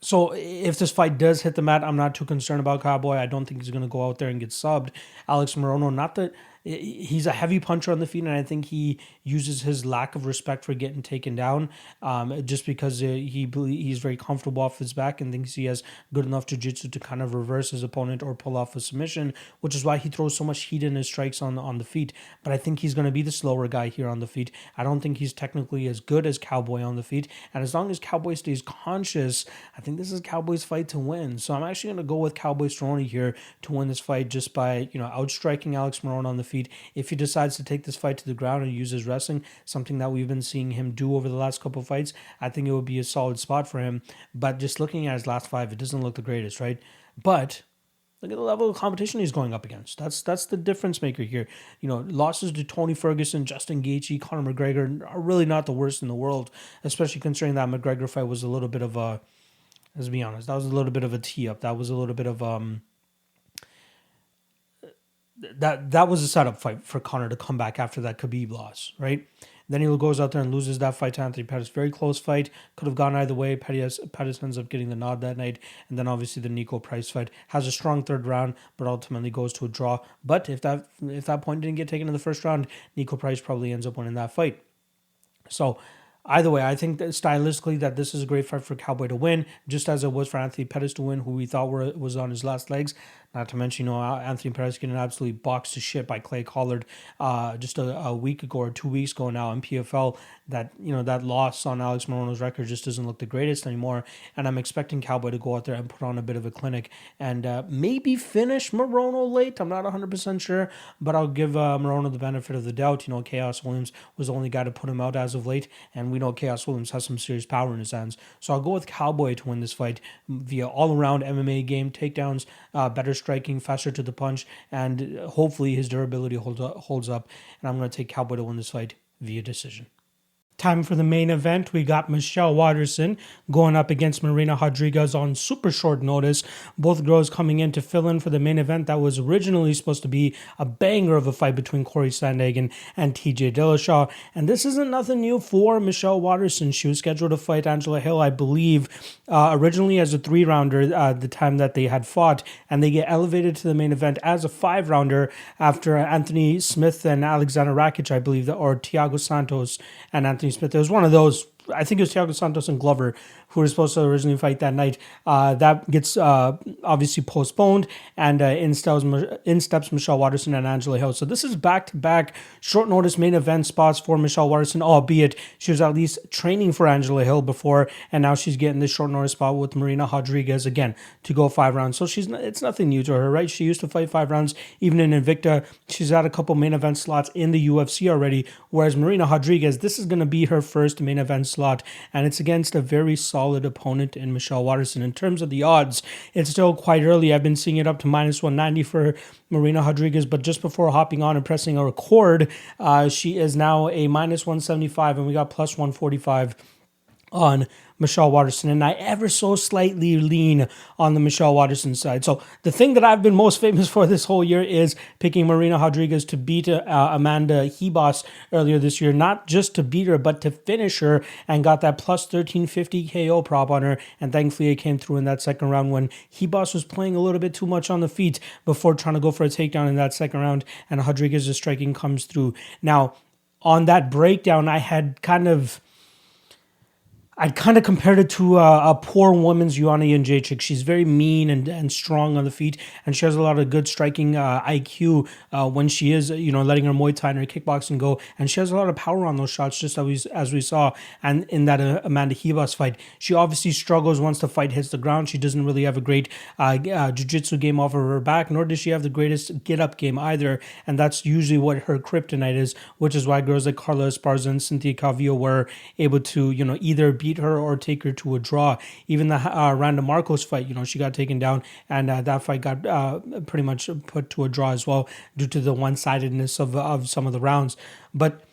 So if this fight does hit the mat, I'm not too concerned about Cowboy. I don't think he's going to go out there and get subbed. Alex Morono, not that he's a heavy puncher on the feet, and I think he uses his lack of respect for getting taken down just because he's very comfortable off his back and thinks he has good enough jiu-jitsu to kind of reverse his opponent or pull off a submission, which is why he throws so much heat in his strikes on the feet. But I think he's going to be the slower guy here on the feet. I don't think he's technically as good as Cowboy on the feet, and as long as Cowboy stays conscious, I think this is Cowboy's fight to win. So I'm actually going to go with Cowboy Cerrone here to win this fight just by outstriking Alex Morono on the feet. If he decides to take this fight to the ground and use his wrestling, something that we've been seeing him do over the last couple of fights, I think it would be a solid spot for him. But just looking at his last 5, it doesn't look the greatest, right? But look at the level of competition he's going up against. That's the difference maker here. Losses to Tony Ferguson, Justin Gaethje, Conor McGregor are really not the worst in the world, especially considering that McGregor fight was a little bit of a, let's be honest, that was a little bit of a tee-up. That was a little bit of that was a setup fight for Conor to come back after that Khabib loss, right? Then he goes out there and loses that fight to Anthony Pettis. Very close fight. Could have gone either way. Pettis ends up getting the nod that night. And then obviously the Nico Price fight has a strong third round, but ultimately goes to a draw. But if that point didn't get taken in the first round, Nico Price probably ends up winning that fight. So either way, I think that stylistically that this is a great fight for Cowboy to win, just as it was for Anthony Pettis to win, who we thought was on his last legs. Not to mention, Anthony Perez getting absolutely boxed to shit by Clay Collard just a week ago or 2 weeks ago now in PFL. That loss on Alex Morono's record just doesn't look the greatest anymore. And I'm expecting Cowboy to go out there and put on a bit of a clinic and maybe finish Morono late. I'm not 100% sure, but I'll give Morono the benefit of the doubt. Chaos Williams was the only guy to put him out as of late, and we know Chaos Williams has some serious power in his hands. So I'll go with Cowboy to win this fight via all-around MMA game, takedowns, better striking, faster to the punch, and hopefully his durability holds up. And I'm going to take Cowboy to win this fight via decision. Time for the main event. We got Michelle Waterson going up against Marina Rodriguez on super short notice. Both girls coming in to fill in for the main event that was originally supposed to be a banger of a fight between Corey Sandhagen and TJ Dillashaw. And this isn't nothing new for Michelle Waterson. She was scheduled to fight Angela Hill, I believe, originally as a 3-rounder the time that they had fought. And they get elevated to the main event as a 5-rounder after Anthony Smith and Alexander Rakic, I believe, or Thiago Santos and Anthony Smith. It was one of those. I think it was Thiago Santos and Glover who were supposed to originally fight that night. That gets obviously postponed, and in steps Michelle Waterson and Angela Hill. So this is back-to-back short notice main event spots for Michelle Waterson, albeit she was at least training for Angela Hill before, and now she's getting this short notice spot with Marina Rodriguez again to go 5 rounds. So it's nothing new to her, right? She used to fight 5 rounds even in Invicta. She's had a couple main event slots in the UFC already, whereas Marina Rodriguez, this is going to be her first main event slot, and it's against a very solid opponent in Michelle Waterson. In terms of the odds, it's still quite early. I've been seeing it up to -190 for Marina Rodriguez, but just before hopping on and pressing a record, she is now a -175, and we got +145 on Michelle Waterson, and I ever so slightly lean on the Michelle Waterson side. So the thing that I've been most famous for this whole year is picking Marina Rodriguez to beat Amanda Ribas earlier this year, not just to beat her, but to finish her, and got that +1350 KO prop on her, and thankfully it came through in that second round when Ribas was playing a little bit too much on the feet before trying to go for a takedown in that second round, and Rodriguez's striking comes through. Now, on that breakdown, I'd kind of compared it to a poor woman's Joanna Jędrzejczyk. She's very mean and strong on the feet, and she has a lot of good striking IQ when she is, letting her Muay Thai and her kickboxing go, and she has a lot of power on those shots, just as we saw. And in that Amanda Ribas fight, she obviously struggles once the fight hits the ground. She doesn't really have a great jiu-jitsu game off of her back, nor does she have the greatest get-up game either, and that's usually what her kryptonite is, which is why girls like Carla Esparza and Cynthia Calvillo were able to, either beat her or take her to a draw. Even the Randa Marcos fight, she got taken down, and that fight got pretty much put to a draw as well due to the one-sidedness of some of the rounds. But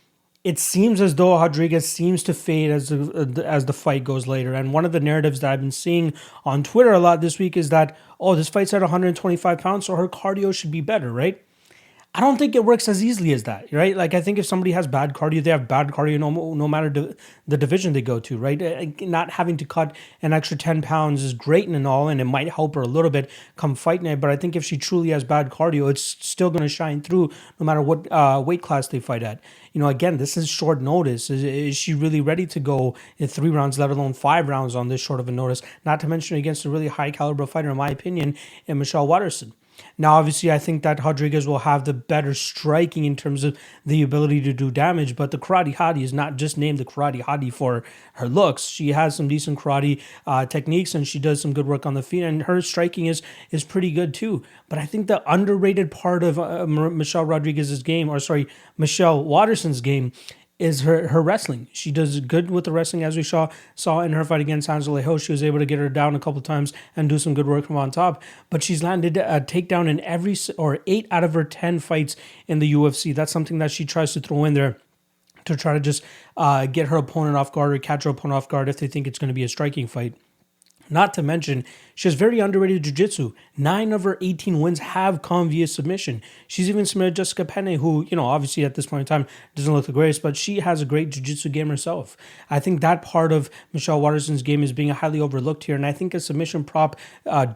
it seems as though Rodriguez seems to fade as the fight goes later. And one of the narratives that I've been seeing on Twitter a lot this week is that, this fight's at 125 pounds, so her cardio should be better, right? I don't think it works as easily as that, right? Like, I think if somebody has bad cardio, they have bad cardio no matter the division they go to, right? Not having to cut an extra 10 pounds is great and all, and it might help her a little bit come fight night, but I think if she truly has bad cardio, it's still going to shine through no matter what weight class they fight at. Again, this is short notice. Is she really ready to go in 3 rounds, let alone 5 rounds on this short of a notice? Not to mention against a really high caliber fighter, in my opinion, in Michelle Waterson. Now, obviously, I think that Rodriguez will have the better striking in terms of the ability to do damage, but the Karate Hottie is not just named the Karate Hottie for her looks. She has some decent karate techniques, and she does some good work on the feet, and her striking is pretty good too. But I think the underrated part of Michelle Waterson's game is her wrestling. She does good with the wrestling, as we saw in her fight against Angela Hill. She was able to get her down a couple times and do some good work from on top. But she's landed a takedown in 8 out of her 10 fights in the UFC. That's something that she tries to throw in there to try to just get her opponent off guard or catch her opponent off guard if they think it's going to be a striking fight. Not to mention, she has very underrated jiu-jitsu. 9 of her 18 wins have come via submission. She's even submitted Jessica Penne, who, obviously at this point in time doesn't look the greatest, but she has a great jiu-jitsu game herself. I think that part of Michelle Waterson's game is being highly overlooked here, and I think a submission prop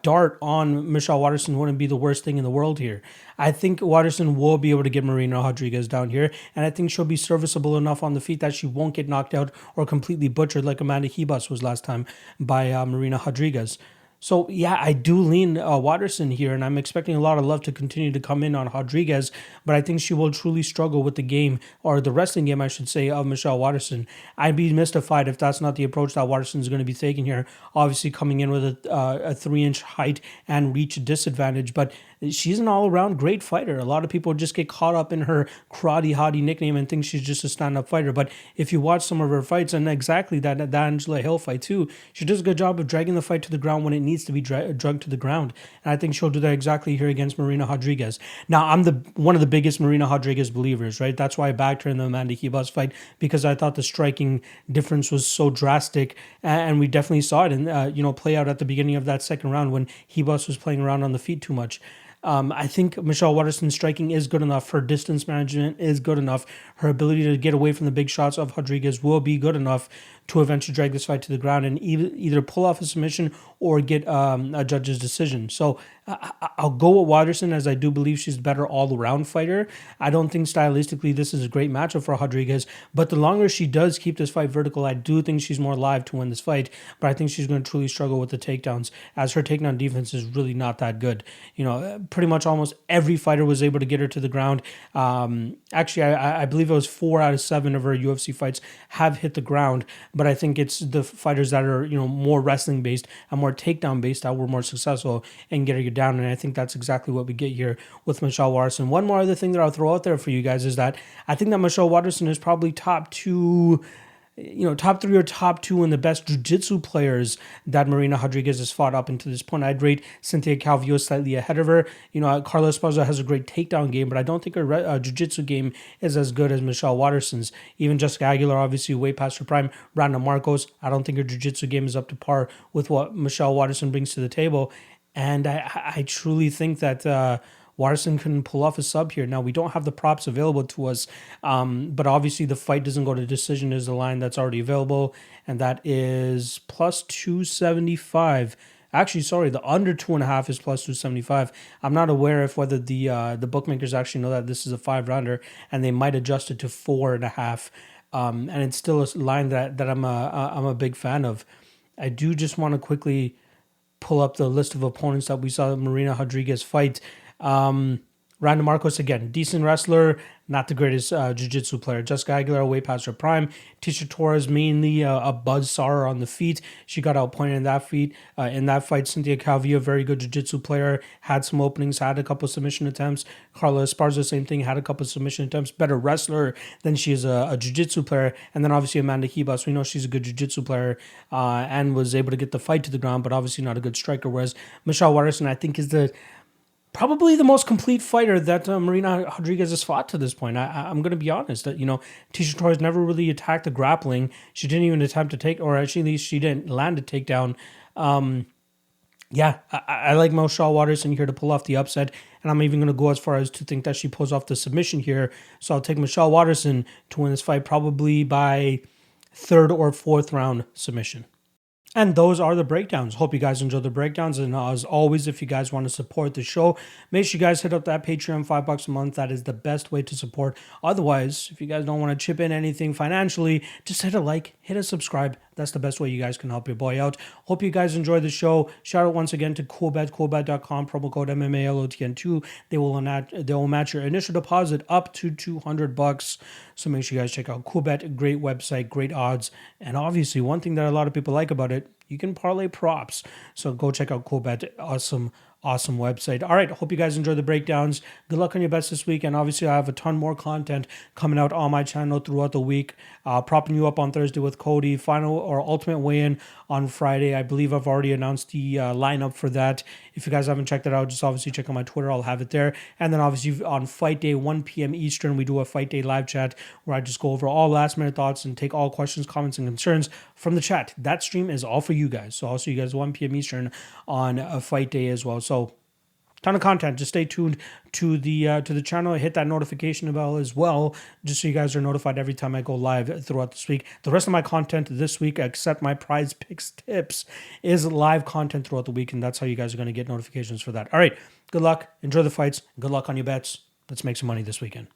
dart on Michelle Waterson wouldn't be the worst thing in the world here. I think Waterson will be able to get Marina Rodriguez down here, and I think she'll be serviceable enough on the feet that she won't get knocked out or completely butchered like Amanda Ribas was last time by Marina Rodriguez. So yeah, I do lean Waterson here, and I'm expecting a lot of love to continue to come in on Rodriguez, but I think she will truly struggle with the game, or the wrestling game, I should say, of Michelle Waterson. I'd be mystified if that's not the approach that Waterson is going to be taking here. Obviously, coming in with a 3-inch height and reach disadvantage, but she's an all-around great fighter. A lot of people just get caught up in her karate hottie nickname and think she's just a stand-up fighter. But if you watch some of her fights, and exactly that Angela Hill fight too, she does a good job of dragging the fight to the ground when it needs to be drugged to the ground. And I think she'll do that exactly here against Marina Rodriguez. Now, I'm one of the biggest Marina Rodriguez believers, right? That's why I backed her in the Amanda Ribas fight, because I thought the striking difference was so drastic, and we definitely saw it in play out at the beginning of that second round when Ribas was playing around on the feet too much. I think Michelle Waterson's striking is good enough. Her distance management is good enough. Her ability to get away from the big shots of Rodriguez will be good enough to eventually drag this fight to the ground and either pull off a submission or get a judge's decision. So I'll go with Waterson, as I do believe she's a better all-around fighter. I don't think stylistically this is a great matchup for Rodriguez, but the longer she does keep this fight vertical, I do think she's more live to win this fight, but I think she's going to truly struggle with the takedowns, as her takedown defense is really not that good. Pretty much almost every fighter was able to get her to the ground. Actually, I believe it was 4 out of 7 of her UFC fights have hit the ground, but I think it's the fighters that are more wrestling based and more takedown based that were more successful in getting you down, and I think that's exactly what we get here with Michelle Waterson. One more other thing that I'll throw out there for you guys is that I think that Michelle Waterson is probably top 3 or top 2 in the best jiu-jitsu players that Marina Rodriguez has fought up until this point. I'd rate Cynthia Calvillo slightly ahead of her. Carla Esparza has a great takedown game, but I don't think her jiu-jitsu game is as good as Michelle Waterson's. Even Jessica Aguilera, obviously way past her prime. Randa Marcos, I don't think her jiu-jitsu game is up to par with what Michelle Waterson brings to the table. And I truly think that Waterson couldn't pull off a sub here. Now, we don't have the props available to us, but obviously the fight doesn't go to decision is the line that's already available, and that is plus 275. Actually, sorry, the under 2.5 is plus 275. I'm not aware of whether the bookmakers actually know that this is a 5-rounder, and they might adjust it to 4.5. And it's still a line that I'm a big fan of. I do just want to quickly pull up the list of opponents that we saw Marina Rodriguez fight. Randa Marcos, again, decent wrestler, not the greatest jiu-jitsu player. Jessica Aguilera, way past her prime. Tisha Torres, mainly a buzzsaw on the feet. She got outpointed in that fight. Cynthia Calvillo, very good jiu-jitsu player, had some openings, had a couple submission attempts. Carla Esparza, same thing, had a couple submission attempts. Better wrestler than she is a jiu-jitsu player. And then obviously Amanda Ribas, we know she's a good jiu-jitsu player and was able to get the fight to the ground, but obviously not a good striker. Whereas Michelle Waterson, I think, is probably the most complete fighter that Marina Rodriguez has fought to this point. I'm going to be honest that, Tisha Torres never really attacked the grappling. She didn't even attempt to take, or actually at least she didn't land a takedown. I like Michelle Waterson here to pull off the upset, and I'm even going to go as far as to think that she pulls off the submission here. So I'll take Michelle Waterson to win this fight probably by 3rd or 4th round submission. And those are the breakdowns. Hope you guys enjoyed the breakdowns. And as always, if you guys want to support the show, make sure you guys hit up that Patreon, $5 a month. That is the best way to support. Otherwise, if you guys don't want to chip in anything financially, just hit a like, hit a subscribe. That's the best way you guys can help your boy out. Hope you guys enjoyed the show. Shout out once again to Coolbet, coolbet.com, promo code MMALOTN2. They will match your initial deposit up to $200. So make sure you guys check out Coolbet. Great website, great odds. And obviously, one thing that a lot of people like about it, you can parlay props. So go check out Coolbet. Awesome website. All right, hope you guys enjoy the breakdowns. Good luck on your bets this week, and obviously I have a ton more content coming out on my channel throughout the week. Propping you up on Thursday with Cody, final or ultimate weigh-in on Friday. I believe I've already announced the lineup for that. If you guys haven't checked it out, just obviously check out my Twitter. I'll have it there. And then obviously on Fight Day, 1 p.m. Eastern, we do a Fight Day live chat where I just go over all last-minute thoughts and take all questions, comments, and concerns from the chat. That stream is all for you guys. So I'll see you guys 1 p.m. Eastern on a Fight Day as well. So ton of content. Just stay tuned to the channel. Hit that notification bell as well, just so you guys are notified every time I go live throughout this week. The rest of my content this week, except my prize picks tips, is live content throughout the week, and that's how you guys are going to get notifications for that. All right, good luck. Enjoy the fights. Good luck on your bets. Let's make some money this weekend.